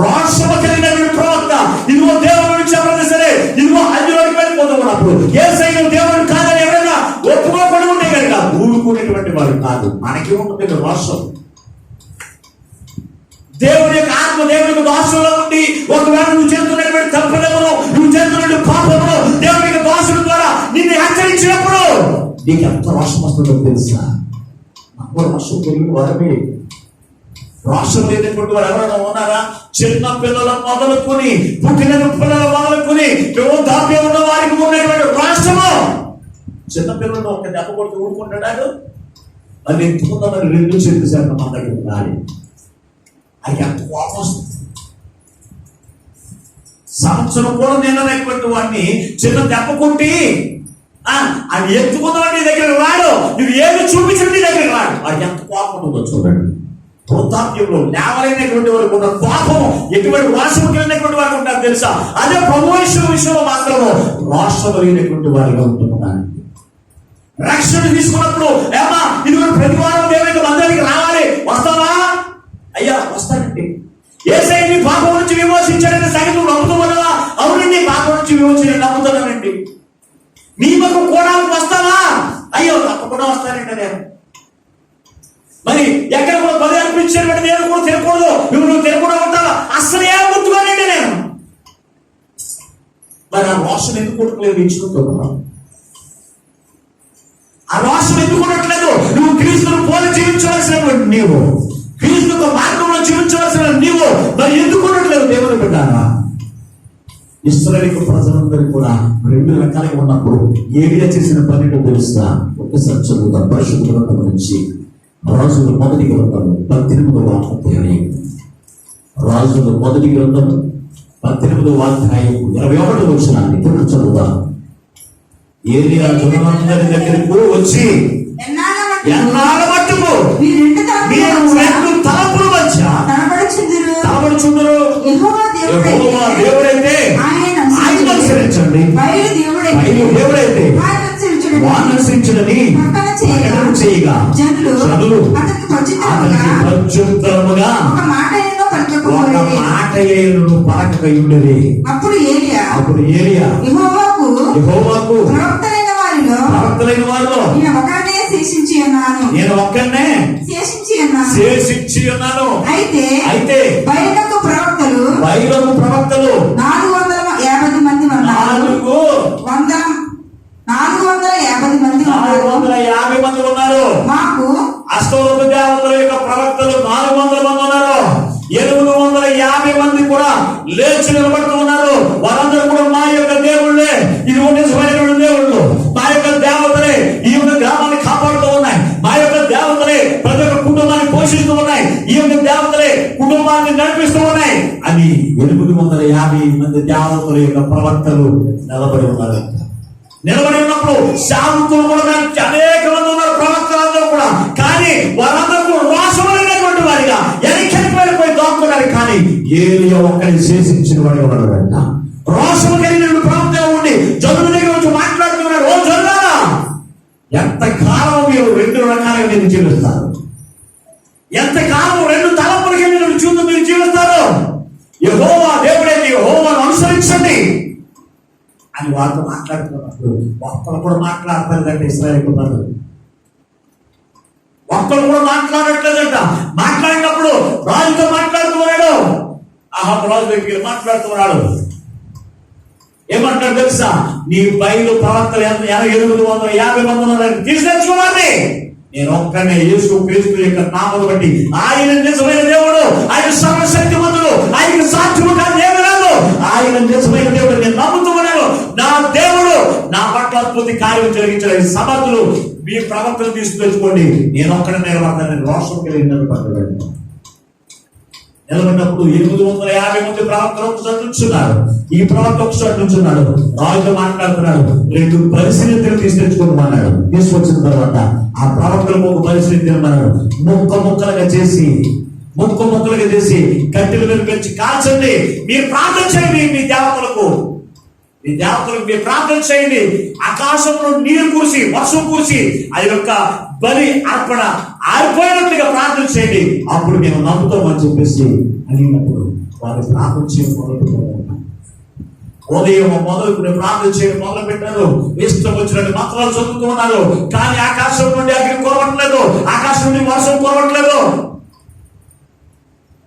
రోషము కలిగినటువంటి ప్రవక్త, ఇదిగో దేవుడు నుంచి ఎవరైనా సరే ఇదిగో అందులోకి వెళ్ళిపోతున్నప్పుడు యేసయ్య దేవుడు కాదని ఎవరైనా ఒప్పుకోకుండా ఉంటే కనుక ఊరుకునేటువంటి వాడు కాదు. మనకి ఉంటుంది రోషం. దేవుని యొక్క ఆత్మ దేవుని యొక్క దాసులో ఉండి ఒకవేళ నువ్వు చేస్తున్నటువంటి తప్పులను, నువ్వు చేస్తున్నటువంటి పాపమును దేవుని యొక్క దాసుల ద్వారా నిన్ను హెచ్చరించినప్పుడు నీకు ఎంత రోషం వస్తుందో తెలుసా? నాకు రోషం కలిగిన వారమే. రోషం లేనటువంటి వారు ఎవరైనా ఉన్నారా? చిన్న పిల్లల మొదలుకొని, పుట్టిన పిల్లల మొదలుకొని వృద్ధాప్యం ఉన్న వారికి ఉన్నటువంటి రోషము. చిన్న పిల్లలు ఒక దెబ్బ కొడుతూ ఊరుకుంటాడు, అది ఎత్తుకుందామని 2 చేతులు శాతం మన దగ్గర రాలి అది ఎంత కోపం వస్తుంది. సంవత్సరం కూడా నిన్నటువంటి వాడిని చిన్న దెబ్బ కొట్టి అది ఎత్తుకుందామని నీ దగ్గర రాడు, నువ్వు ఏది చూపించడం నీ దగ్గర రాడు. అది ఎంత కోపం ఉంటుందో చూడండి. వృద్ధాప్యంలో లేవలేనటువంటి వారికి ఉన్న కోపం ఎటువంటి రోషం కలిగినటువంటి వారికి ఉంటారు తెలుసా? అదే ప్రభు విషయంలో మాత్రము రోషం కలిగినటువంటి వారిగా ఉంటున్నాను. రక్షణ తీసుకున్నప్పుడు ఏమా ఇది ప్రతి వారం దేవుని మందిరానికి రావాలి, వస్తావా? అయ్యా వస్తానండి. యేసయ్య నీ పాపం నుంచి విమోచించాడని సంగతి నువ్వు నమ్ముతూ ఉన్నావా? అవునండి, పాపం నుంచి విమోచించాడని నమ్ముతున్నానండి. నీ మాకు కూడా వస్తావా? అయ్యో తప్పకుండా వస్తానండి నేను. మరి ఎక్కడ కూడా బలి అర్పించేటువంటి నేను కూడా తినకూడదు, నువ్వు తినకుండా ఉంటావా? అస్సలు ఏం గుర్తుకోనండి నేను. మరి ఆ రోషం ఎందుకు కొట్టలేదు? ఇచ్చుకుంటున్నావు. ఆ రోషం ఎందుకు కొట్టలేదు? నువ్వు క్రీస్తును పోలి జీవించవలసినటువంటి నీవు, క్రీస్తుకు మార్గంలో జీవించవలసిన నీవు మరి ఎందుకు ఉండట్లేదు? దేవుని బిడ్డారా, ఇశ్రాయేలు ప్రజలందరూ కూడా 2 రకాలుగా ఉన్నప్పుడు ఏలియా చేసిన పని తెలుస్తా? ఒకసారి చదువుతా పరిశుద్ధ గ్రంథం నుంచి రాజుల మొదటి గ్రంథం 18వ అధ్యాయం. రాజుల మొదటి గ్రంథం 18వ అధ్యాయం 21వ వచనాన్ని ఇప్పుడు చదువుతా. ఏలియా జనులందరి దగ్గరకు వచ్చి ఎన్నాళ్ళ మట్టుకు మీరు 2 తలపుల మధ్య తలపడుచుందరు, యెహోవా దేవుడైతే ఆయన అనుసరించండి, బయలు దేవుడైతే వారిని అనుసరించడని ప్రకటన చేయగా జనులు అతనికి ప్రత్యుత్తరముగా ఒక మాట పలకయుండిరి. అప్పుడు ఏలియా యెహోవాకు ప్రవక్తలైన వారిలో నేను ఒక్కనే శేషించి ఉన్నాను. అయితే బయలకు ప్రవక్తలు 450 మంది ఉన్నారు. 450 మంది ఉన్నారు. మాకు అష్టోత్తర దేవతల యొక్క ప్రవక్తలు 400 మంది ఉన్నారు. 850 మంది కూడా లేచి నిలబడుతూ ఉన్నారు. వారందరూ కూడా మా యొక్క దేవుళ్ళే, ఇది నిజమైనటువంటి దేవుళ్ళు, మా యొక్క దేవతలే ఈ యొక్క గ్రామాన్ని కాపాడుతూ ఉన్నాయి, మా యొక్క దేవతలే ప్రతి ఒక్క కుటుంబాన్ని పోషిస్తూ ఉన్నాయి, ఈ యొక్క దేవతలే కుటుంబాన్ని నడిపిస్తూ ఉన్నాయి అని 850 మంది దేవతల యొక్క ప్రవక్తలు నిలబడి ఉన్నారు. నిలబడి ఉన్నప్పుడు శాంతులు కూడా అనేక మంది ఉన్నారు ప్రవక్తలందరూ కూడా. కానీ వారందరూ రోషమైనటువంటి వారిగా ఎనికెళ్ళిపోయి దాక్కున్నారు. కానీ ఏలియా ఒక్కడిని శేషించిన వాడిగా ఉన్నాడంట. రోషము కలిగిన ప్రవక్త ఉండి జనుల దగ్గర వచ్చి మాట్లాడుతున్నాడు. ఓ జనులారా, ఎంతకాలం మీరు 2 రకాలుగా మీరు జీవిస్తారు? ఎంతకాలం 2 తలపులకి మీరు జీవిస్తారు? యెహోవా దేవుడైతే యెహోవాను అనుసరించండి అని వారితో మాట్లాడుతున్నప్పుడు ఒక్కరు కూడా మాట్లాడతారంటే ఇశ్రాయేలు ప్రజలు ఒక్కరు కూడా మాట్లాడట్లేదంట. మాట్లాడినప్పుడు రాజుతో మాట్లాడుతున్నాడు. రాజు దగ్గర మాట్లాడుతున్నాడు. ఏమంటాడు తెలుసా? నీ బయలు ప్రవక్తలు 850 మంది ఉన్నారని తీసుకొచ్చుకోవాలి. నేను ఒక్కనే యేసు క్రీస్తు యొక్క నామమును బట్టి ఆయన నిజమైన దేవుడు, ఆయన సర్వశక్తిమంతుడు, ఆయన సాధ్యము కాదు ఏమీ రాదు, ఆయన నిజమైన దేవుడు నేను నమ్ముతూ ఉన్నాను. నా దేవుడు నా పట్ల అద్భుత కార్యం జరిగించడానికి సమర్థులు. మీ ప్రవక్తలు తీసుకొచ్చుకోండి, నేను ఒక్కడే నిలబడతాను. రోషం కలిగిన నిలబడినప్పుడు 850 మంది ప్రవక్తలు ఒకసారి నుంచున్నారు. ఈ ప్రవక్త ఒకసారి నుంచున్నాడు. రాజుతో మాట్లాడుతున్నాడు. 2 పరిశీలితులు తీసుకొచ్చుకోమన్నాడు. తీసుకొచ్చిన తర్వాత ఆ ప్రవక్తలకు ఒక పరిశీలి తినమన్నాడు. ముక్కలుగా చేసి ముక్కు ముక్కలుగా చేసి కట్టెల మీద పెంచి కాల్చండి. మీరు ప్రార్థన చేయండి, మీ దేవతలకు మీరు ప్రార్థన చేయండి. ఆకాశంలో నీరు కురిసి వర్షం కురిసి ఆ యొక్క బలి అర్పణ ఆరిపోయినట్లుగా ప్రార్థన చేయండి, అప్పుడు మేము నమ్ముతామని చెప్పేసి అడిగినప్పుడు వారు ప్రార్థన చేయడం మొదలుపెట్టారు. ఉదయం మొదలుకుని ప్రార్థన చేయడం మొదలు పెట్టారు. ఇష్టం వచ్చినట్టు మంత్రాలు చదువుతూ ఉన్నారు, కానీ ఆకాశం నుండి అగ్ని కురవట్లేదు, ఆకాశం నుండి వర్షం కురవట్లేదు.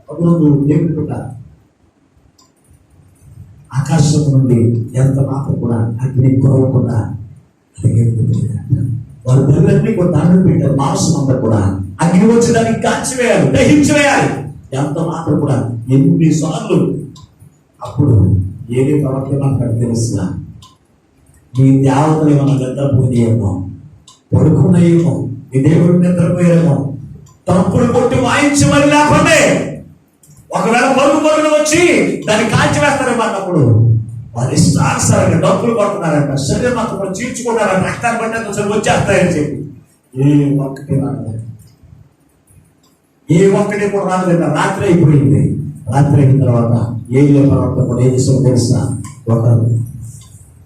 అప్పుడు దేవుడు పెట్టారు, ఆకాశం నుండి ఎంత మాత్రం కూడా అగ్ని కురవకుండా వారు పిల్లలన్నీ కూడా దండం పెట్టారు. మాంసం అంతా కూడా అగ్ని వచ్చి దానికి కాల్చివేయాలి, దహించివేయాలి. ఎంత మాత్రం కూడా ఎన్నిసార్లు. అప్పుడు ఏది ప్రవర్తన మనకు తెలుసిన మీ దేవతలు ఏమన్నా నిద్రపోయేమో, పడుకున్నాయేమో, మీ దేవుడు నిద్రపోయేమో, తప్పుడు కొట్టి వాయించి మరి లేపండి. ఒకవేళ పరుగులు వచ్చి దాన్ని కాల్చివేస్తారేమో అన్నప్పుడు వారు ఇష్టానుసారంగా డబ్బులు కొడుతున్నారంట, శరీరం అంతా కూడా చీల్చుకుంటారంట, రక్తాన్ని పట్టినంత సరే వచ్చేస్తాయని చెప్పి ఏ ఒక్కటి కూడా రాలేదంట. రాత్రి అయిపోయింది. రాత్రి అయిన తర్వాత ఏ ప్రవర్తన కూడా ఏం చేసామో తెలిసిన ఒక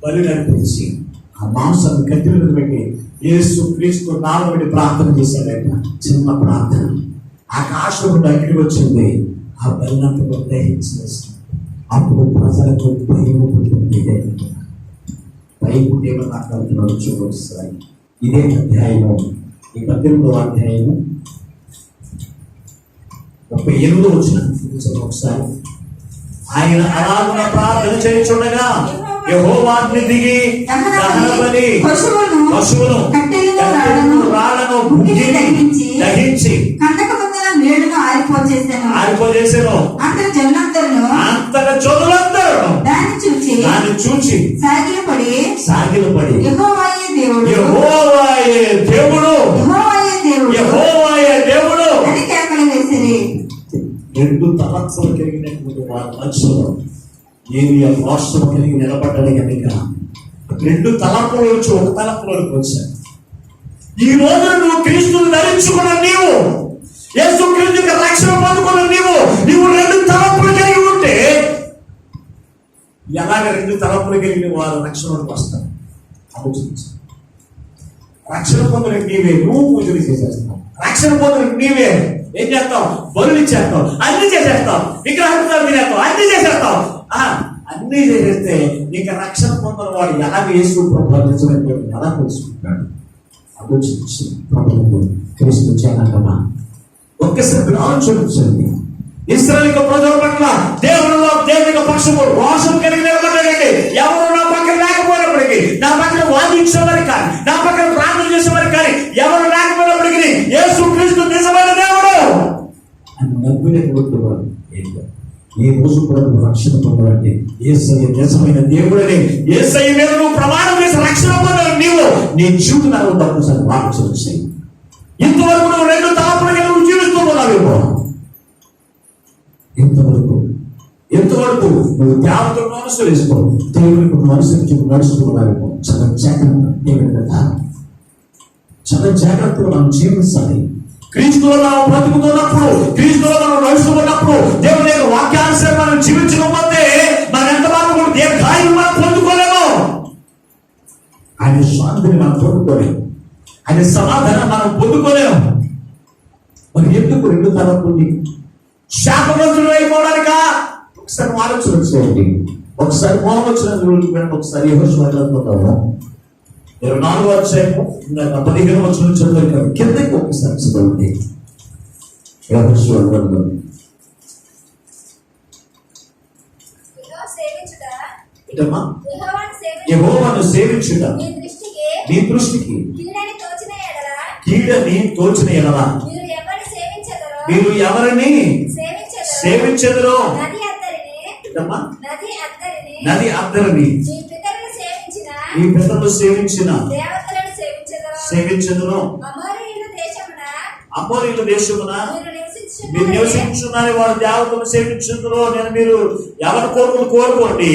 బలి నడిపించి ఆ మాంసాన్ని కత్తి మీద పెట్టి యేసు క్రీస్తు నామమున పెట్టి ప్రార్థన చేశాడట. చిన్న ప్రార్థన. ఆకాశం నుండి అగ్ని వచ్చింది, ఆ బలినంతా దహించేసి అప్పుడు ప్రజలకు భయం పుట్టింది. భయపుట్టి ఏమని మాట్లాడుతున్నాడు చూడొస్తాయి. ఇదే అధ్యాయము, ఈ 18వ అధ్యాయము 38వ వచనం ఒకసారి. ఆయన అలాగున ప్రార్థన చేయుచుండగా యెహోవాను దిగి దహనబలి పశువును రాళ్లను దహించి ఆరిపోజేసాను. అంతగా జనులందరూ దాన్ని చూచి సాగిలపడి యెహోవాయే దేవుడు రెండు తలత్వం కలిగినటువంటి వారి మనుషులు ఏది రాష్ట్రం కలిగి నిలబడ్డాడు కనుక రెండు తలపుల నుంచి ఒక తలపులోకి వచ్చాడు. ఈ రోజు నువ్వు క్రీస్తుని ధరించుకున్న నీవు, యేసు క్రీస్తు రక్షణ పొందుకున్న నీవు రెండు తలపులు కలిగి ఉంటే ఎలాగ రెండు తలపులు కలిగిన వారు రక్షణలోకి వస్తారు? ఆలోచించు. రక్షణ పొందిన నీవే, నువ్వు పూజలు చేసేస్తావు. రక్షణ పొందిన నీవే ఏం చేస్తావు? బలులు ఇచ్చేస్తావు, అన్ని చేసేస్తావు, విగ్రహాలు తినేస్తావు, అన్ని చేసేస్తావు. అన్ని చేసేస్తే నీకు రక్షణ పొందిన వాడు ఎలాగ యేసు ప్రభుత్వం ఎలా తెలుసుకుంటాడు? ఆలోచించి ప్రభుత్వం క్రీస్తు చేయాలమ్మా. ఒక్కసారి ఆలోచించండి. ఇశ్రాయేలు ప్రజల పట్ల దేవుని పక్షము రోషం కలిగి నిలబడ్డాడండి. ఎవరు నా పక్కన లేకపోయినప్పటికీ, నా పక్కన వాదించేవారు కానీ, నా పక్కన ప్రార్థన చేసేవారు కానీ ఎవరు లేకపోయినప్పటికీ యేసు క్రీస్తు నిజమైన దేవుడు అని నమ్మినటువంటి వాడు ఈ రోజు కూడా రక్షణ పొందాలంటే యేసయ్య నిజమైన దేవుడని, యేసయ్య మీద నువ్వు ప్రమాణం చేసి రక్షణ పొందాలని నీ జీవితాలు తప్పనిసరి మార్చి వచ్చాయి. ఇంతవరకు నువ్వు రెండు తలపులుగా నువ్వు జీవిస్తూ ఉన్నావేమో. ఎంతవరకు నువ్వు దేవతలను అనుసరిస్తూ దేవునికి అనుసరించి నడుచుకున్నావేమో. చాలా జాగ్రత్తగా మనం జీవించాలి. క్రీస్తులో మనం బ్రతుకుతున్నప్పుడు, క్రీస్తులో మనం నడుచుకున్నప్పుడు, దేవుని యొక్క వాక్యానుసారం మనం జీవించకపోతే మనం ఎంత మాత్రం దీర్ఘాయువు మనం పొందుకోలేము. ఆయన శాంతిని మనం పొందుకోలేము, ఆయన సమాధానం మనం పొందుకోలేము. మరి ఎందుకు రెండు తలపుల్ని శాపగ్రస్తులు అయిపోవడానిక? ఒకసారి ఆలోచన చేయండి. ఒకసారి మోహం వచ్చిన ఒకసారి యెహోషువ 24వ అధ్యాయము 15వ వచనం చదువు కిందకి ఒకసారి చదవండి. యెహోషువ యెహోవాను సేవించుట నీ దృష్టికి కీడని తోచిన ఎడల మీరు ఎవరిని సేవించెదరో నది అద్దరిని ఈ పితరులు సేవించెదరో అమోరీయుల దేశమున మీరు నివసించున్నారని వారు దేవతను సేవించుందరో నేను మీరు ఎవరి కోరుకోండి.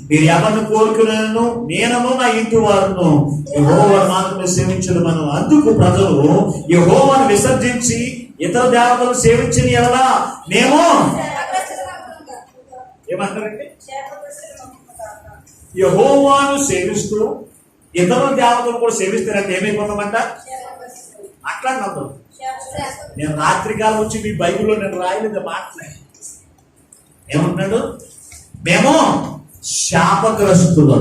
మీరు ఎవరిని కోరుకున్నాను నేనను నా ఇంటి వారును యెహోవాను మాత్రమే సేవించడం. మనం అందుకు ప్రజలు యెహోవాను విసర్జించి ఇతర దేవతలు సేవించిన ఎడల మేము ఏమంటారండి? యెహోవాను సేవిస్తూ ఇతర దేవతలు కూడా సేవిస్తారంటే ఏమైపోతామంట? అట్లా నమ్మదు. నేను రాత్రికాలం వచ్చి మీ బైబిల్లో నేను రాయలేదు మాట్లాడి ఏమంటున్నాడు? మేము శాపగ్రస్తులు.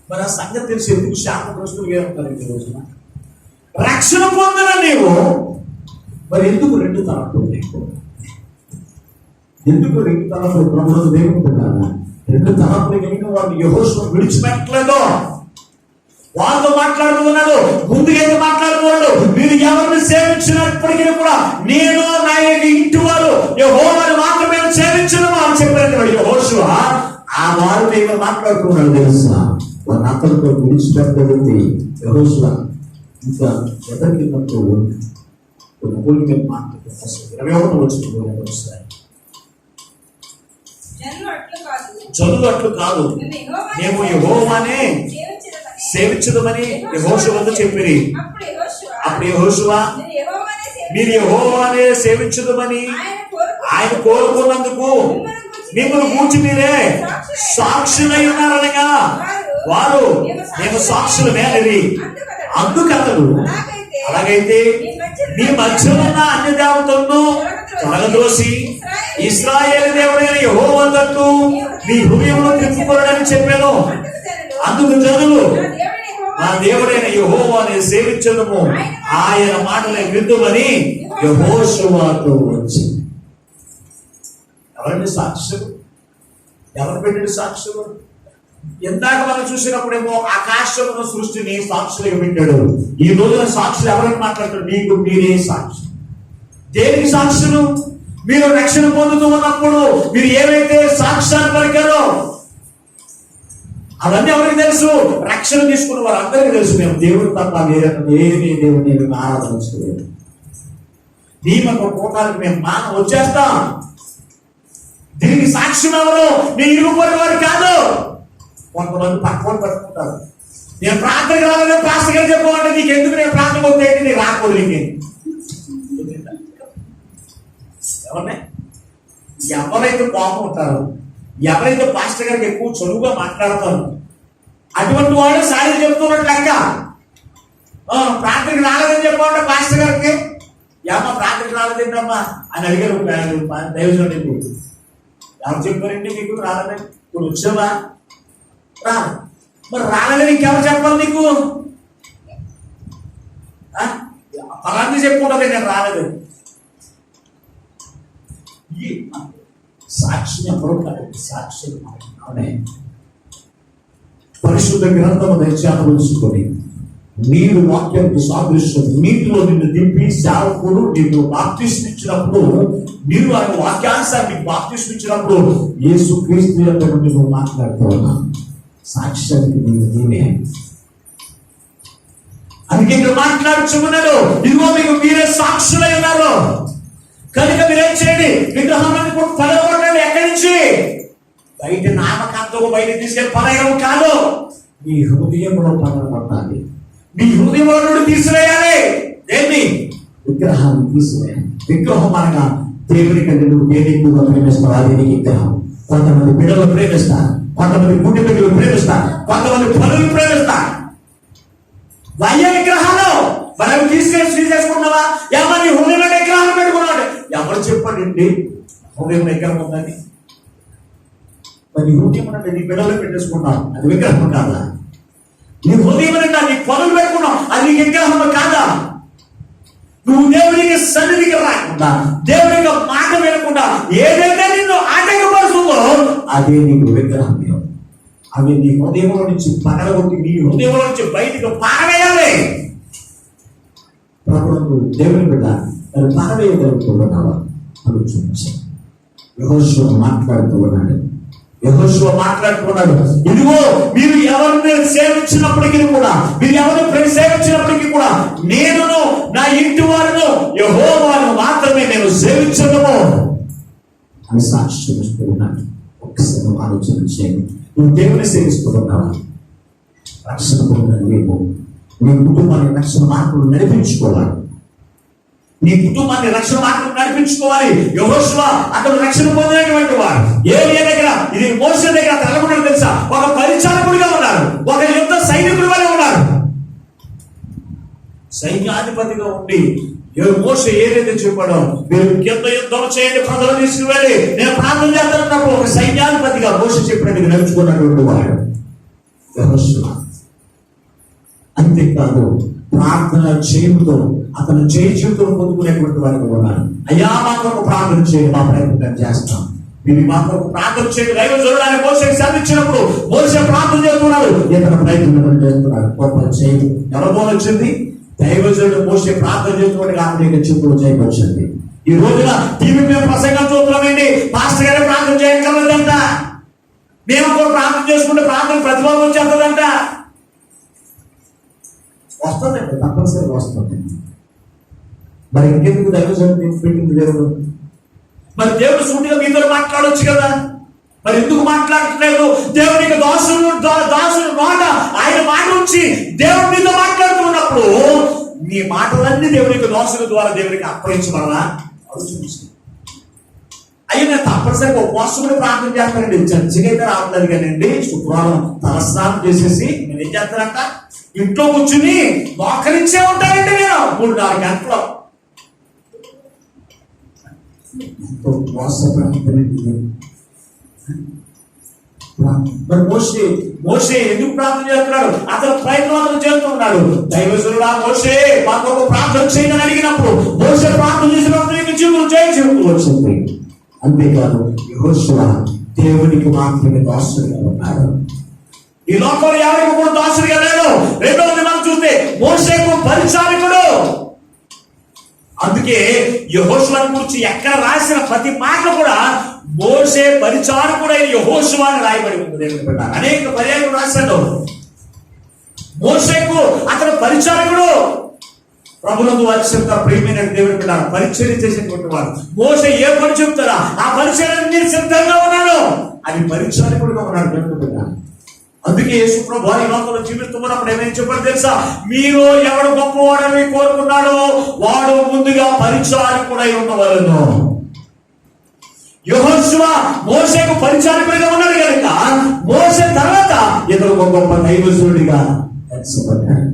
మరి ఆ సంగతి తెలిసి ఎందుకు శాపగ్రస్తులు ఏమంటారు ఈ రోజున? రక్షణ పొందిన నీవు మరి ఎందుకు రెండు తరపులు నీకు? ఎందుకు రెండు తరపులు ప్రభుత్వ దేవుకుంటున్నారా? రెండు తరపులు కలిగిన వాడు యెహోషువ విడిచిపెట్టలేదు. వాళ్ళతో మాట్లాడుతున్నాడు, ముందుకైతే మాట్లాడుతున్నాడు. మీరు ఎవరిని సేవించినప్పటికీ కూడా నేను నా ఇంటి వారు యెహోవాను మాత్రమే సేవించను అని చెప్పాడు యెహోషువ. ఆ వారు నేను మాట్లాడుతున్నాడు తెలుసా? వాళ్ళ అతనితో విడిచిపెట్టలేదు యెహోషువ. ఇంకా ఎవరికి పోలిక మాట్లాడుతుంది 21 వచ్చింది. జనులు అట్లు కాదు, మేము యెహోవానే సేవించదమని యెహోషువ వద్ద చెప్పిరి. అప్పుడు యెహోషువ మీరు యెహోవానే సేవించదమని ఆయన కోరుకున్నందుకు మిమ్మల్ని గూర్చి మీరే సాక్షులై ఉన్నారనగా వారు మేము సాక్షులమే అనేది. అందుకతడు అలాగైతే మీ మధ్యలో ఉన్న అన్య దేవతలను తొలగదోసి ఇశ్రాయేలు దేవుడైన యెహోవా తట్టు మీ హృదయంలో తిప్పుకోవడానికి చెప్పాను. అందుకు జనులు నా దేవుడైన యెహోవాని సేవించడము ఆయన మాటలే విందుమని యెహోషువతో వచ్చి. ఎవరండి సాక్షులు? ఎవరు పెట్టిన సాక్షులు? ఎందాక మనం చూసినప్పుడేమో ఆకాశమును సృష్టిని సాక్షులుగా పెట్టాడు. ఈ రోజున సాక్షులు ఎవరైనా మాట్లాడతారు? మీకు మీరే సాక్షి. దేనికి సాక్షులు? మీరు రక్షణ పొందుతూ ఉన్నప్పుడు మీరు ఏవైతే సాక్ష్యాన్ని పలికారో అవన్నీ ఎవరికి తెలుసు? రక్షణ తీసుకున్న వారు అందరికీ తెలుసు. మేము దేవుడు తప్ప వేరే దేవుడిని మేము ఆరాధించలేదు. దీపక కోటానికి మేము వచ్చేస్తాం. దీనికి సాక్ష్యం ఎవరు? మీ ఇరుగుపడి వారు కాదు. కొంతమంది పక్కన పట్టుకుంటారు. నేను ప్రార్థనకి రాలేదు పాస్టర్ గారు చెప్పమంటే నీకు ఎందుకు నేను ప్రార్థన పొందేంటి? నీకు రాకూడదు. ఎవరినే ఎవరైతే కోపం ఉంటారో, ఎవరైతే పాస్టర్ గారికి ఎక్కువ చదువుగా మాట్లాడతారు అటువంటి వాడు సారీ చెప్తున్నట్టు లెక్క. ప్రార్థనకి రాలేదని చెప్పమంటే పాస్టర్ గారికి ఏమన్నా ప్రార్థనకి రాలేదేంటమ్మా అని అడిగారు దైవజనుడు. ఎవరు చెప్పారండి మీకు రాలేదని? ఇప్పుడు వచ్చావా? రా. మరి రాలేదని ఇంకెవరు చెప్పాలి నీకు? అలాంటి చెప్పుకుంటుంది నేను రాలేదని. సాక్షి ఎవరు కాదు, సాక్షి పరిశుద్ధ గ్రంథము దయచేసి ఉంచుకొని నీరు వాక్యానికి సాదృశ్యం. నీటిలో నిన్ను దింపి సేవకుడు నిన్ను బాప్తిస్మం ఇచ్చినప్పుడు, నీరు ఆయన వాక్యానుసారం బాప్తిస్మం ఇచ్చినప్పుడు యేసు క్రీస్తు యొక్క నువ్వు మాట్లాడుతూ ఉన్నావు. సాక్ష్యానికి నీవే. అందుకే ఇక్కడ మాట్లాడుచున్నాడు, ఇదిగో మీకు మీరే సాక్షులై ఉన్నారు కనుక మీరేం చేయండి? విగ్రహాన్ని పడగొట్టండి. ఎక్కడి నుంచి? బయట నామకాంతో బయట తీసుకెళ్ళి పడగడం కాదు, మీ హృదయంలో పడగొట్టాలి. మీ హృదయంలో నుండి తీసివేయాలి. దేన్ని? విగ్రహాన్ని తీసివేయాలి. విగ్రహం అనగా దేవుని కంటే నువ్వు ఏది ఎక్కువగా ప్రేమిస్తావు అది నీ విగ్రహం. కొంతమంది బిడ్డలు ప్రేమిస్తారు, కొంతమంది గుండె బిడ్డలు ప్రేమిస్తారు, కొంతమంది పనులు ప్రేమిస్తారు. వయ్య విగ్రహాలు మనం తీసుకెళ్ళి చేసుకున్నావా? ఎవరి హృదయంలో విగ్రహాలు పెట్టుకున్నాడు? ఎవరు చెప్పండి హృదయం విగ్రహం ఉందని? మరి హృదయం అంటే నీ బిడ్డలో పెట్టేసుకున్నావు, అది విగ్రహం కాదా? నీ హృదయం అంటే నీ పనులు పెట్టుకున్నావు, అది నీ విగ్రహం కాదా? నువ్వు దేవునికి సన్నిధికి రాకుండా, దేవునికి మాట వినకుండా ఏదైతే నిన్ను ఆటంకపరుస్తుందో అదే నీకు విగ్రహం. అవి నీ హృదయంలో నుంచి పగలగొట్టి నీ హృదయంలో నుంచి బయటకు పారవేయాలి. ప్రభుత్వం దేవుని బిడ్డ పారవేయగలుగుతున్నావా? ఆలోచించి యెహోషువ మాట్లాడుతూ ఉన్నాడు. యెహోషువ మాట్లాడుతున్నాడు, ఇదిగో మీరు ఎవరిని సేవించినప్పటికీ కూడా, మీరు ఎవరిని సేవించినప్పటికీ కూడా నేను నా ఇంటి వారిను యెహోవాను మాత్రమే నేను సేవించడము అని సాక్ష్యం ఇస్తూ ఉన్నాడు. ఒక్కసారి ఆలోచన చేయండి. నువ్వు దేవుని సేవిస్తున్నావా? రక్షణ పొందిన నీవు నీ కుటుంబాన్ని రక్షణ మార్పులు నడిపించుకోవాలి. నీ కుటుంబాన్ని రక్షణ మార్గం నడిపించుకోవాలి. యెహోషువ అతను రక్షణ పొందినటువంటి వాడు. ఏలియా దగ్గర, ఇది మోషే దగ్గర తెలకుండా తెలుసా, ఒక పరిచారకుడిగా ఉన్నారు, ఒక యుద్ధ సైనికుడి వలె ఉన్నారు. సైన్యాధిపతిగా ఉండి మోషే ఏదైతే చెప్పాడో, మీరు కింద యుద్ధం చేయండి, ప్రజలు తీసుకువెళ్ళి నేను ప్రార్థన చేస్తానన్నప్పుడు ఒక సైన్యాధిపతిగా మోషే చెప్పినట్టుగా నడుచుకున్నటువంటి వాడు యెహోషువ. అంతేకాదు ప్రార్థన చేయడంతో అతను జీవితం పొందుకునేటువంటి వాడిగా ఉన్నాడు. అయ్యా మా కొరకు ప్రార్థన చేయండి, మా ప్రయత్నం చేస్తాం, మీరు మా కొరకు ప్రార్థన చేయండి. దైవ చూడడానికి మోసేకి సాధించినప్పుడు మోసే ప్రార్థన చేస్తున్నాడు, ఇతను ప్రయత్నం చేస్తున్నాడు. గొప్ప చేయి ఎవరితో వచ్చింది? దైవజనుడు మోసే ప్రార్థన చేస్తున్నటువంటి ఆత్మీయ చెప్పులు చేయవచ్చింది. ఈ రోజున టీవీ మేము ప్రసంగం చూస్తున్నామండి, పాస్టర్ గారే ప్రార్థన చేయగలదంట, మేము కూడా ప్రార్థన చేసుకుంటే ప్రార్థన ప్రతిఫలం వచ్చేస్తుందంట. వస్తుందండి, తప్పనిసరిగా వస్తుంది. మరి ఇంకెందుకు దైవజనుడు పెట్టింది దేవుడు? మరి దేవుడు సూటిగా మీతో మాట్లాడొచ్చు కదా, మరి ఎందుకు మాట్లాడట్లేదు? దేవునికి దాసుడు మాట, ఆయన మాట నుంచి దేవుడు మీతో మాట్లాడుతూ ఉన్నప్పుడు నీ మాటలన్నీ దేవునికి దాసుల ద్వారా దేవునికి అప్పగించబడాలా? అయ్యో నేను తప్పనిసరిగా ఉపవాసం కూడా ప్రార్థన చేస్తానండి, చర్చికి అయితే రావట్లేదు కానండి, శుక్రవారం తలస్నానం చేసేసి నేను ఏం చేస్తానంట, ఇంట్లో కూర్చుని మోకరించే ఉంటానండి నేను 3-4 గంటలు. మరి మోషే ఎందుకు ప్రార్థన చేస్తున్నాడు? అతను ప్రయత్నం చేస్తున్నాడు. దైవజనుడా మోషే మాకు ఒక ప్రార్థన చేయని అడిగినప్పుడు మోషే ప్రార్థన చేసినప్పుడు జీవితం వచ్చింది. అంతేకాదు యెహోషువ దేవునికి మాత్రమే దాసుడిగా ఉన్నాడు. ఈ లోకంలో ఎవరికి కూడా దాసుడిగా లేడు. రెండవది మనం చూస్తే మోషేకు పరిచారకుడు. అందుకే యెహోషువను గురించి ఎక్కడ రాసిన ప్రతి మాట కూడా మోషే పరిచారకుడైన యెహోషువ అని రాయబడి ఉంది. దేవుని బిడ్డ అనేక పర్యాయాలు రాశాడు. మోషేకు అతను పరిచారకుడు. ప్రభునందు వారి ప్రియమైన దేవుని బిడ్డ పరిచర్య చేసేటువంటి వాడు. మోషే ఏ పని చెప్తారా ఆ పరిచర్యకు నేను సిద్ధంగా ఉన్నాను అని పరిచారకుడిగా ఉన్నాడు దేవుని బిడ్డ. అందుకే యేసు ప్రభు ఈ లోకంలో జీవిస్తున్నప్పుడు ఏమేం చెప్పాడు తెలుసా? మీరు ఎవడు గొప్పవాడని కోరుకున్నాడో వాడు ముందుగా పరిచారకుడై ఉండవలెను. యెహోషువ మోషేకు పరిచారకుడిగా ఉన్నాడు కనుక మోషే తర్వాత ఇతడు ఒక గొప్ప దైవజనుడిగా ఎంచబడ్డాడు.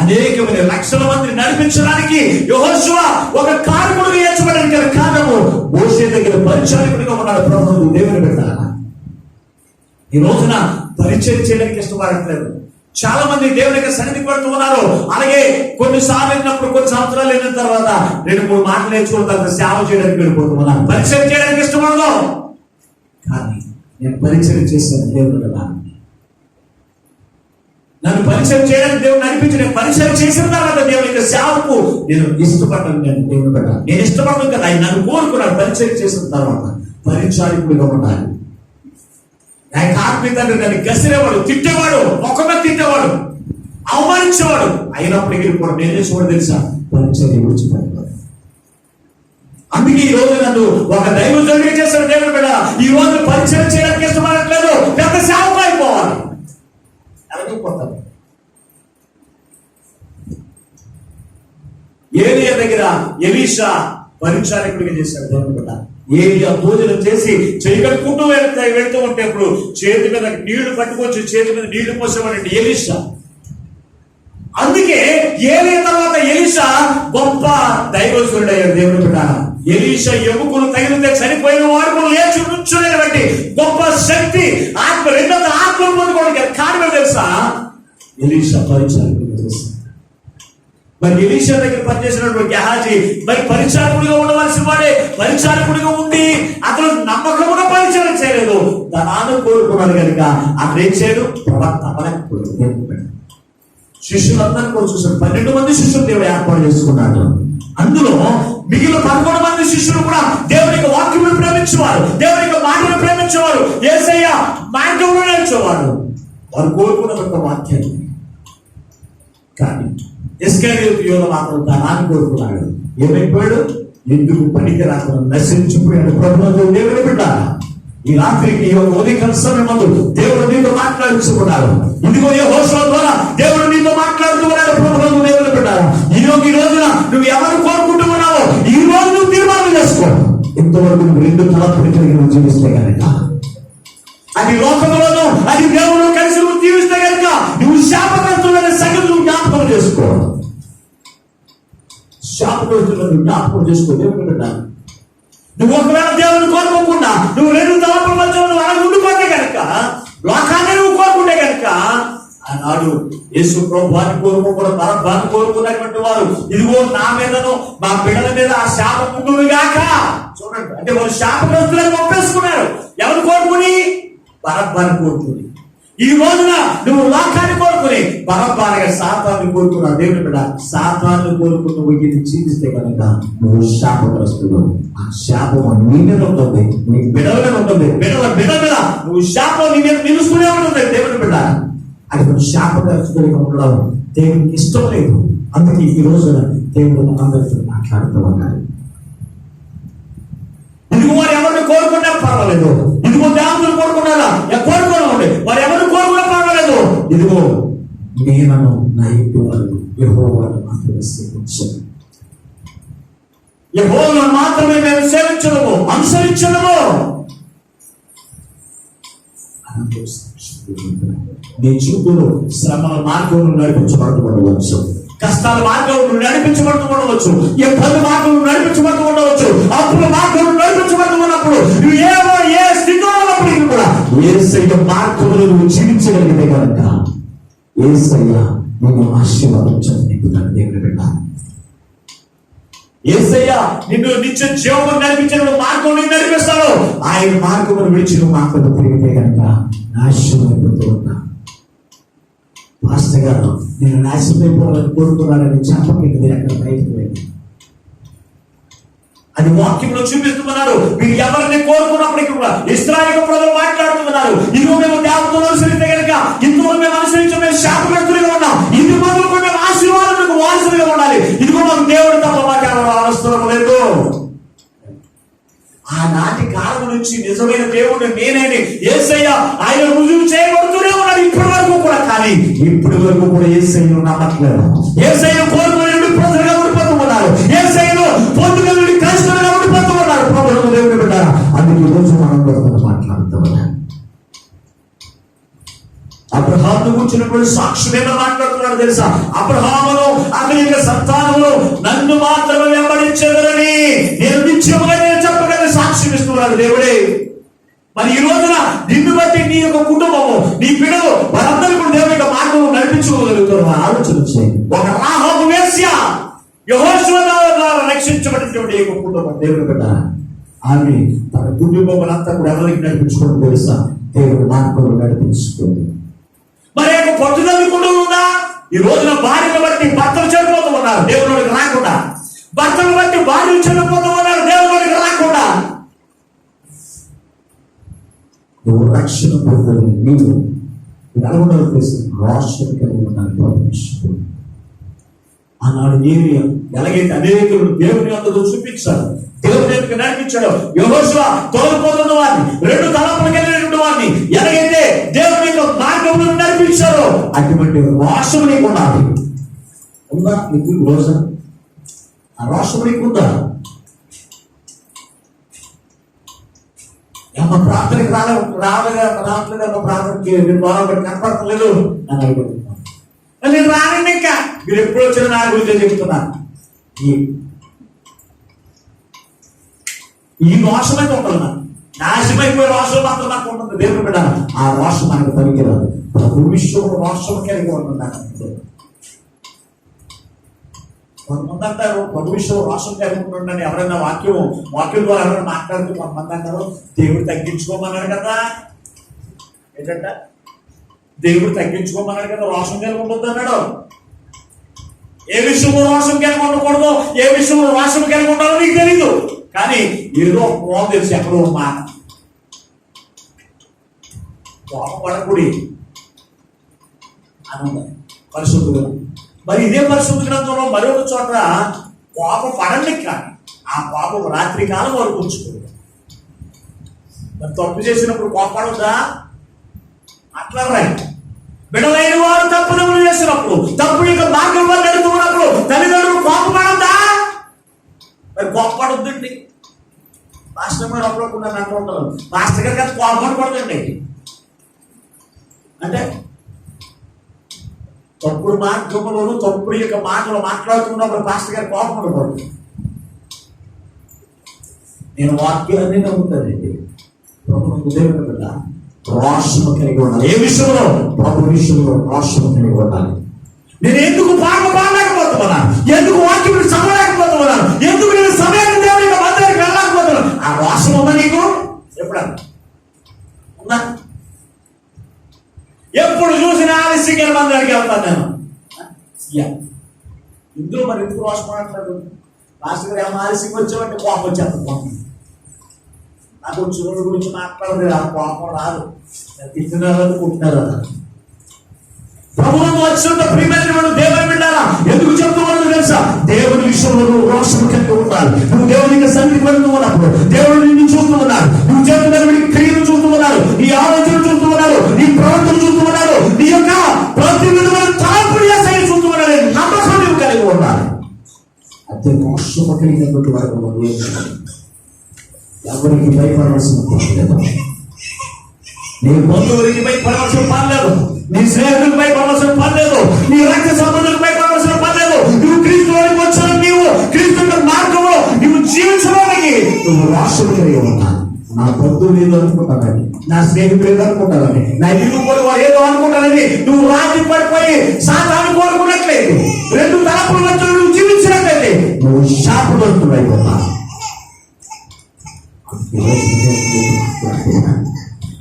అనేకమైన లక్షల మందిని నడిపించడానికి యెహోషువ ఒక కారకుడిగా ఎంచబడడానికి కారణము మోషే దగ్గర పరిచారకుడిగా ఉన్నాడు. ప్రభువు దేవుని బిడ్డ ఈ రోజున పరిచయం చేయడానికి ఇష్టపడట్లేదు. చాలా మంది దేవుని యొక్క సన్నిధికి పడుతూ ఉన్నారు. అలాగే కొన్నిసార్లు వెళ్ళినప్పుడు, కొన్ని సంవత్సరాలు వెళ్ళిన తర్వాత 2-3 మాటలు నేర్చుకున్న తర్వాత సేవ చేయడానికి వెళ్ళిపోతూ ఉన్నారు. పరిచయం చేయడానికి ఇష్టపడదు. కానీ నేను పరిచయం చేశాను దేవుడు కదా, నన్ను పరిచయం చేయడానికి దేవుడు నడిపించి నేను పరిచయం చేసిన తర్వాత దేవుని యొక్క సేవకు నేను ఇష్టపడ్డాను. నేను దేవుడు కదా, నేను ఇష్టపడను కదా, ఆయన నన్ను కోరుకున్నాను. పరిచయం చేసిన తర్వాత పరిచారకుడిగా ఉండాలి. ఆయన ఆత్మీయ తండ్రి నన్ను గసిరేవాడు, తిట్టేవాడు, ముఖమే తిట్టేవాడు, అవమానించేవాడు. అయినప్పటికీ కూడా నేనే చూడ తెలుసా పరిచర్య విడిచిపెట్టాడు. అందుకే ఈ రోజు నన్ను ఒక దైవజనుడిగా చేస్తాడు దేవుడు బిడ్డ. ఈ రోజు పరిచయం చేయడానికి ఇష్టపడట్లేదు, పెద్ద సేవకు అయిపోవాలి. ఎలాగైపోతారు? ఏలియా దగ్గర ఎలీషా పరిచారకుడిగా చేశాడు దేవుడు బిడ్డ. ఏలియా భోజనం చేసి చేయగలుగుకుంటూ వెళ్తూ ఉంటే ఇప్పుడు చేతి మీద నీళ్లు పట్టుకొచ్చి చేతి మీద నీళ్లు పోసేవాడండి ఎలీషా. అందుకే ఏలియా తర్వాత ఎలీషా గొప్ప దైవజనుడు అయ్యాడు దేవుని బిడ్డ. ఎలీషా ఎముకలు తగిలితే చనిపోయిన వాడు లేచి నుంచునేటువంటి గొప్ప శక్తి ఆత్మ, రెండవ ఆత్మను పొందుకోవడానికి కారణం తెలుసా? ఎలీషా పరిచారకుడిగా చేశాడు. మరి ఎలీషా దగ్గర పనిచేసినటువంటి గెహాజీ మరి పరిచారకుడిగా ఉండవలసిన వాడే. పరిచారకుడిగా ఉండి అతను నమ్మకముగా పరిచయం చేయలేదు, ధనాన్ని కోరుకున్నాడు కనుక అతను ఏం చేయడు, ప్రవక్త అవ్వలేకపోయాడు. శిష్యులందరూ కూడా చూశాడు. 12 మంది శిష్యులు దేవుడు ఏర్పాటు చేసుకున్నాడు. అందులో మిగిలిన 11 మంది శిష్యులు కూడా దేవునికి వాక్యమును ప్రేమించేవారు, దేవునికి మాటను ప్రేమించేవారు, యేసయ్య మార్గంలో నడిచేవారు. వారు కోరుకున్న ఒక వాక్యాన్ని. కానీ ఇస్కరియోతు యోధ మాత్రం ధనాన్ని కోరుకున్నాడు. ఏమైపోయాడు? ఎందుకు పనికి రాకుండా నశించిపోయాడు. ప్రభువు దేవుని బిడ్డ ఈ రాత్రికి ఉదయకాల సమయమందు దేవుడు నీతో మాట్లాడుచుకున్నారు. ఇదిగో యెహోషువ ద్వారా దేవుడు నీతో మాట్లాడుతూ ఉన్నాడు. ప్రభువు దేవుని బిడ్డ ఈ రోజున నువ్వు ఎవరు కోరుకుంటూ శాపగ్రస్తులను జ్ఞాపకం చేసుకో. దేవుని బిడ్డ, నువ్వు ఒకవేళ దేవుని కోరుకోకుండా నువ్వు రెండు తలపుల మధ్యలో అలా ఉండిపోతే కనుక, లోకాన్ని నువ్వు కోరుకుంటే కనుక, ఆనాడు యేసు ప్రభువాన్ని కోరుకోకుండా పరబ్బాన్ని కోరుకున్నటువంటి వారు, ఇదిగో నా మీదను మా బిడ్డల మీద ఆ శాపం ఉండును గాక. చూడండి, అంటే వారు శాపగ్రస్తులను ఒప్పేసుకున్నారు. ఎవరు కోరుకుని? పరబ్బాన్ని కోరుకుని. ఈ రోజున నువ్వు లోకాన్ని కోరుకుని పరబ్బానిగా సాతాన్ని కోరుకున్నావు. దేవుని బిడ్డ, సాతాన్ని కోరుకుని నువ్వు ఇది జీవిస్తే కనుక నువ్వు శాపగ్రస్తుడు. ఆ శాపం నీ మీద ఉంటుంది, నీ బిడ్డల మీద ఉంటుంది, బిడ్డల మీద నువ్వు శాపం నీ మీద నిలుస్తూనే ఉంటుంది. దేవుని బిడ్డ, అది నువ్వు శాపగ్రస్తుడిగా ఉండడం దేవునికి ఇష్టం లేదు. అందుకే ఈ రోజున దేవుడు అందరితో మాట్లాడుతూ ఉన్నాడు. ఇదిగో వారు ఎవరిని కోరుకున్నా పర్వాలేదు, ఇదిగో దేవుని కోరుకున్నారా కోరుకోవడం ఉండే, వారు ఎవరిని కోరుకున్నా పర్వాలేదు, ఇదిగో నేను నా ఇంటి వాళ్ళు యెహోవాను మాత్రమే సేవించను, యెహోవాను మాత్రమే మేము సేవించడము అనుసరించడము. నీ చూపులు శ్రమల మార్గంలో నడిపించబడుతుండవచ్చు, కష్టాల మార్గంలో నడిపించబడుతుండవచ్చు, ఇబ్బంది మార్గంలో నడిపించబడుతుండవచ్చు, అప్పుల మార్గంలో నడిపించబడుతున్నప్పుడు నువ్వు ఏ స్థితిలో ఉన్నప్పటికీ కూడా యేసయ్య మార్గంలో నువ్వు జీవించగలిగితే కనుక యేసయ్య నిన్ను ఆశీర్వదించగలుగుతాడు. దేవుని బిడ్డ, యేసయ్య నిన్ను నిత్య జీవనం నడిపించిన మార్గంలో నడిపిస్తాడు. ఆయన మార్గంలో విడిచి నువ్వు మార్గంలో తిరిగితే కనుక నాశనమైపోతూ ఉన్నా. పాస్టర్ గారు, నేను నాశనమైపోవాలని కోరుకున్నానని చెప్పండి, మీరు ఎక్కడ బయటకు వెళ్ళి అది వాక్యంలో చూపిస్తున్నారు. మీరు ఎవరిని కోరుకున్నప్పటికీ కూడా ఇశ్రాయేలు ప్రజలు మాట్లాడుతున్నారు, ఇదిగో మేము దేవునితో అనుసరిస్తే కనుక ఇందులో మేము అనుసరించే మేము శాపగ్రస్తులుగా ఉన్నాం, ఇది మొదలు మేము ఆశీర్వాదాలకు వారసులుగా ఉండాలి, ఇదిగో మాకు దేవుడు తప్ప మాకు ఎవరు అవసరం లేదు. ఆనాటి కాలం నుంచి నిజమైన దేవుడు నేనేని యేసయ్య ఆయన రుజువు చేయబడుతూనే ఉన్నాడు ఇప్పటి వరకు కూడా. కానీ ఇప్పటి వరకు కూడా యేసయ్యను నమ్మట్లేదు. యేసయ్యను కోరుకుని ప్రజలుగా ఉండిపోతూ ఉన్నారు, యేసయ్యను పొందుగా క్రైస్తవులుగా ఉండిపోతూ ఉన్నారు. ప్రభుత్వం దేవుడు బిడ్డ, అందుకు ఈరోజు మనం మాట్లాడుతూ ఉన్నాం. అబ్రహామును కూర్చున్నప్పుడు సాక్షులు ఏమో మాట్లాడుతున్నాడు తెలుసా? అబ్రహామును అతని సంతానములు నన్ను మాత్రమే వెంబడించగలని నేను నిత్యముగా నేను చెప్పగలని సాక్ష్యం ఇస్తున్నాడు దేవుడే. మరి ఈ రోజున నిన్ను బట్టి నీ యొక్క కుటుంబము, నీ పిల్లలు వారందరూ కూడా దేవుని యొక్క మార్గం నడిపించుకోగలుగుతారు. ఆలోచన చేయండి. ఒక రాహాబు వేశ్య యెహోషువ ద్వారా రక్షించబడినటువంటి యొక్క కుటుంబం దేవుని బిడ్డ, ఆమె తన కుటుంబములంతా కూడా ఎవరికి నడిపించుకోవడం తెలుసా? దేవుడు మార్గంలో నడిపించుకోండి. మరి యొక్క పట్టుదల కూడా ఉందా? ఈ రోజున భార్యను బట్టి భర్తలు చెడిపోతూ ఉన్నారు దేవుడికి రాకుండా, భర్తను బట్టి భార్యలు చెడిపోతూ ఉన్నారు దేవుడికి రాకుండా. నువ్వు రక్షణ పొందని నీవు నలుగురు రాష్ట్రం కలిగి ఉన్నాను. ఆనాడు ఏరియా ఎలాగైతే అనేకులు దేవుని అందరూ చూపించారు, దేవుని యొక్క నడిపించాడు. యెహోషువ తోలిపోతున్న వారిని, రెండు తలపులు కలిగినటువంటి వారిని ఎలాగైతే దేవుని యొక్క మార్గంలో నడిపించారో అటువంటి రాష్ట్రం నీకు ఉండాలి. ఉందా నీకు రోజు ఆ రాష్ట్రం నీకు ఉందా? ఏమో ప్రార్థనకి రావట్లేదు, ప్రార్థనకి కనపడలేదు అని అడుగుతున్నాను. నేను రానండి, ఇంకా మీరు ఎప్పుడు వచ్చిన నా గురించి చెప్తున్నారు. ఈ రోషం అయితే ఉంటుంది, నాశమైపోయే రోషం మాత్రం నాకు ఉంటుంది. దేవుడు బిడ్డ, ఆ రోషం మనకు పనికిరాదు. ప్రభు విషయంలో రోషం కలిగి ఉంటున్నాను. కొంతమంది అంటారు ప్రభు విషయంలో రోషం కలిగి ఉంటుండని. ఎవరైనా వాక్యం ద్వారా ఎవరైనా మాట్లాడుతూ కొంతమంది అంటారు దేవుడు తగ్గించుకోమన్నాడు కదా. ఏంటంట? దేవుడు తగ్గించుకోమన్నాడు కదా, రోషం కలిగి ఉంటుంది అన్నాడు. ఏ విషయంలో రోషం కలిగి ఉండకూడదు, ఏ విషయంలో రోషం కలిగి ఉండాలో నీకు తెలీదు. కానీ ఏదో కోపం తెలిసి ఎక్కడో మాట కోపం పడకూడి అని పరిశుద్ధులు. మరి ఇదే పరిశుద్ధ గ్రంథంలో మరొక చోట కోపం పడండి, కానీ ఆ కోపం రాత్రి కాలం వరకు ఉంచుకోండి. మరి తప్పు చేసినప్పుడు కోపడొద్దా? అట్లా బిడ్డలైన వారు తప్పుదములు చేసినప్పుడు, తప్పు యొక్క మార్గంలో నడుతున్నప్పుడు తల్లిదండ్రులు కోపపడద్దా? మరి కోపపడొద్దండి. మాస్టర్ గారు అప్పుడప్పుడు నన్ను అంటూ ఉంటారు, మాస్టర్ గారికి అది కోపపడకూడదండి. అంటే తప్పుడు మార్గంలోను తప్పుడు యొక్క మాటలు మాట్లాడుతున్నప్పుడు పాస్టర్ గారి కోపం ఉండకూడదు. నేను వాక్యాన్ని నమ్ముతానండి. ప్రభు ఉదయం కదా రోషము కలిగి ఉండాలి. ఏ విషయంలో? ప్రభు విషయంలో రోషము కలిగి ఉండాలి. నేను ఎందుకు పాట పాడలేకపోతున్నా, ఎందుకు వాక్యం చదవలేకపోతున్నా, ఎందుకు నేను సమయాన్ని దేవుని యొక్క మందిరానికి వెళ్ళలేకపోతున్నాను? ఆ రోషం ఉందా నీకు? ఎప్పుడన్నా ఉందా? ఎప్పుడు చూసినా ఆలస్యంగా మందిరానికి వెళ్తాను నేను. ఇందులో మరి ఎందుకు రోషం మాట్లాడు? పాస్టర్ గారు ఏమో ఆలస్యంగా వచ్చామంటే కోపం వచ్చేస్తాను. నాకు చూడు గురించి మాట్లాడదు, ఆ కోపం రాదు. తిట్టినారు కుట్టినారు. ప్రభుత్వం వచ్చిన ప్రియమైన దేవుని బిడ్డారా, ఎందుకు చెప్తున్నాను తెలుసా? దేవుని విషయంలో నువ్వు రోషం కలిగి ఉండాలి. నువ్వు దేవునికి సన్నిధికి వెళ్తూ ఉన్నప్పుడు దేవుడు నిన్ను చూస్తూ ఉన్నాడు. నువ్వు చేస్తున్న క్రియలు చూస్తూ ఉన్నాడు, నీ ఆలోచన చూస్తూ ఉన్నాడు, నీ ప్రవర్తన చూస్తూ ఉన్నాడు, నీ యొక్క ప్రతి విధమైన తలంపుని చూస్తూ ఉన్నాడు. నమ్మకం నువ్వు కలిగి ఉండాలి. అదే రోషం కలిగినటువంటి వారు ఎవరికి భయపడాల్సిన పని లేదు. నీ బంధువులకి భయపడాల్సిన పని లేదు, నీ స్నేహితులకు భయపడాల్సిన పని లేదు, నీ రక్త సంబంధులకు భయపడాల్సిన పని లేదు. నువ్వు క్రీస్తులోకి వచ్చిన నీవు క్రీస్తు మార్గంలో నువ్వు జీవించడానికి నువ్వు రోషం కలిగి ఉన్నావు. నా బంధువులు ఏదో అనుకుంటానని, నా స్నేహితులు ఏదో అనుకుంటానని, నా ఇల్లు కూడా వారు ఏదో అనుకుంటానని నువ్వు రాజీ పడిపోయి సాతాను కోరుకున్నట్లయితే, రెండు తలపుల మధ్య నువ్వు జీవించినట్లయితే నువ్వు శాపగ్రస్తుడు అయిపోతావు.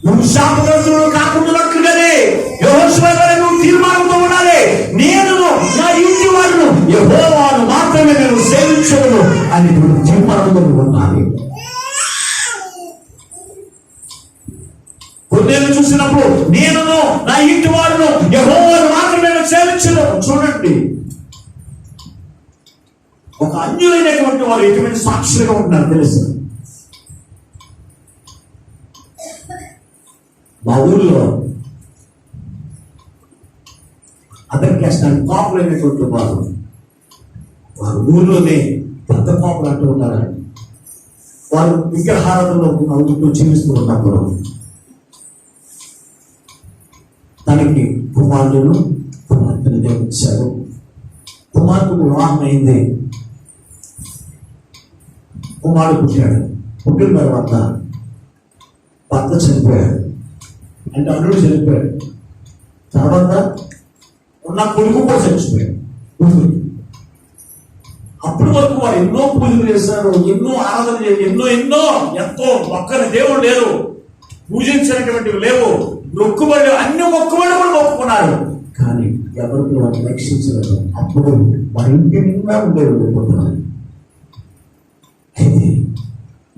నువ్వు శాపగ్రస్తుడు కాకుండానే యెహోషువ నువ్వు తీర్మానంతో ఉండాలి. నేను నా ఇంటి వారిను యెహోవాను మాత్రమే నేను సేవించను అని నువ్వు తీర్మానంతో ఉండాలి. కొన్నేళ్ళు చూసినప్పుడు నేను నా ఇంటి వారిను యెహోవాను మాత్రమే నేను సేవించను. చూడండి, ఒక అన్యులైనటువంటి వారు ఎటువంటి సాక్షులుగా ఉంటున్నారు తెలుసు. మా ఊళ్ళో అదర్ క్యాస్ట్ అండ్ కాపులైనటువంటి వారు ఊళ్ళోనే పెద్ద కాపులు అంటూ ఉన్నారండి. వారు విగ్రహారాధనలో అవుతూ జీవిస్తూ ఉన్నప్పుడు తనకి కుమారులను కుమార్తెను దేవుడిచ్చారు. కుమార్తెకు వివాహం అయింది, కుమారుడు పుట్టాడు. పుట్టిన తర్వాత భర్త చనిపోయాడు, అంటే అల్లుడు చనిపోయాడు. తర్వాత ఉన్న కొడుకు కూడా చచ్చిపోయాడు. అప్పటి వరకు వారు ఎన్నో పూజలు చేశారు, ఎన్నో ఆరాధన చేశారు, ఎంతో ఒక్కరి దేవుడు లేరు, పూజించినటువంటివి లేవు, మొక్కుబడులు అన్ని మొక్కుబడులు కూడా మొక్కుకున్నారు. కానీ ఎవరికి వారిని రక్షించలేదు. అప్పుడు వారి ఇంటి నిండా ఉండేవారు. అయితే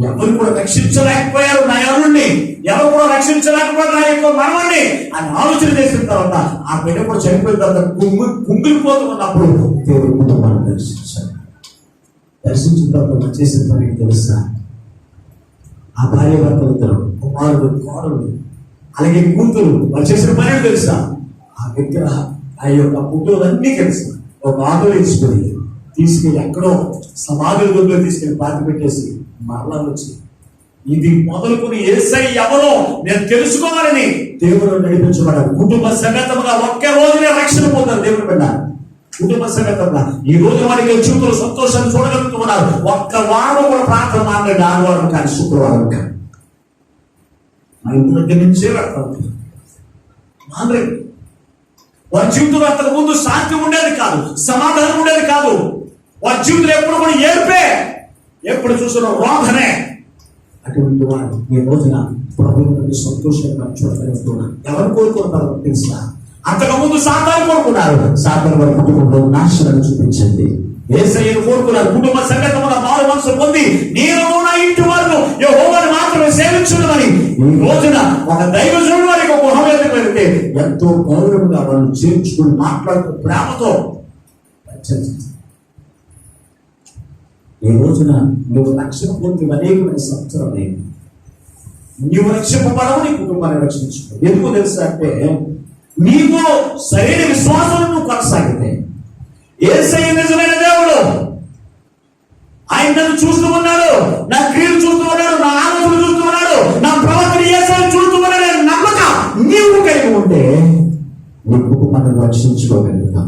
ఎవరు కూడా రక్షించలేకపోయారు నా ఎవరిని, ఎవరు కూడా రక్షించలేకపోయారు నా యొక్క మనవాడిని అని ఆలోచన చేసిన తర్వాత ఆ బిడ్డ కూడా చనిపోయిన తర్వాత కుంగిలిపోతున్నప్పుడు దేవుడు కుటుంబాన్ని దర్శించాడు. దర్శించిన తర్వాత చేసిన పనికి తెలుసా? ఆ భార్య భర్తలు, కుమారుడు, కోడలు, అలాగే కూతురు వాళ్ళు చేసిన పని తెలుసా? ఆ విగ్రహ ఆ యొక్క ఫోటోలన్నీ కలిసి ఒక ఆటోలో తీసుకెళ్ళి ఎక్కడో సమాధుల దగ్గర తీసుకెళ్ళి పాతి పెట్టేసి మరలా వచ్చి ఇది మొదలుకొని యేసయ్య ఎవరో నేను తెలుసుకోవాలని దేవుడు నడిపించబడాలి. కుటుంబ సమేతంగా ఒకే రోజునే రక్షణ పొందారు దేవుడు బిడ్డ. కుటుంబ సమేతంగా ఈ రోజు వారికి జీవితంలో సంతోషాన్ని చూడగలుగుతున్నారు. ఒక్క వారం కూడా ప్రార్థన మాట్లాడి ఆదివారం కానీ శుక్రవారం కానీ మా ఇంటి దగ్గర నుంచే పెడతాను మాట్లాడి. వారి జీవితంలో అంతకు ముందు శాంతి ఉండేది కాదు, సమాధానం ఉండేది కాదు. వారి జీవితంలో ఎప్పుడు కూడా ఏర్పే, ఎప్పుడు చూసిన రోధనే. అటువంటి వారు ఈ రోజున ప్రభుత్వాన్ని సంతోషంగా చూడగలుగుతున్నారు. ఎవరు కోరుకుంటారో తెలుసా? అంతకు ముందు సాతాను కోరుకున్నారు. సాతాను వారి కుటుంబంలో నాశనాన్ని చూపించండి. యేసయ్యను కోరుకున్నారు. కుటుంబ సంగతముగా మారు మనసు పొంది నేను నా ఇంటి వారిని యెహోవాను మాత్రమే సేవించుదామని ఈ రోజున ఒక దైవజనుడు వారికి ఒక గృహవేదిక వెళితే ఎంతో గౌరవంగా వాళ్ళని చేర్చుకుని మాట్లాడుతూ ప్రేమతో ఈ రోజున నువ్వు రక్షణ పొంది అనేకమైన సంవత్సరాలు నువ్వు రక్షింపబడవు, నీ కుటుంబాన్ని రక్షించుకో. ఎందుకు తెలుసా అంటే నీవు సరైన విశ్వాసం నువ్వు కొనసాగితే యేసయ్య నిజమైన దేవుడు, ఆయన నన్ను చూస్తూ ఉన్నాడు, నా క్రియలు చూస్తూ ఉన్నాడు, నా ఆలోచనలు చూస్తూ ఉన్నాడు, నా ప్రవర్తన యేసయ్య చూస్తూ ఉన్నాడు నమ్మకం నీవు కలిగి ఉంటే నీ వరకు మనం రక్షించుకోగలుగుతాం.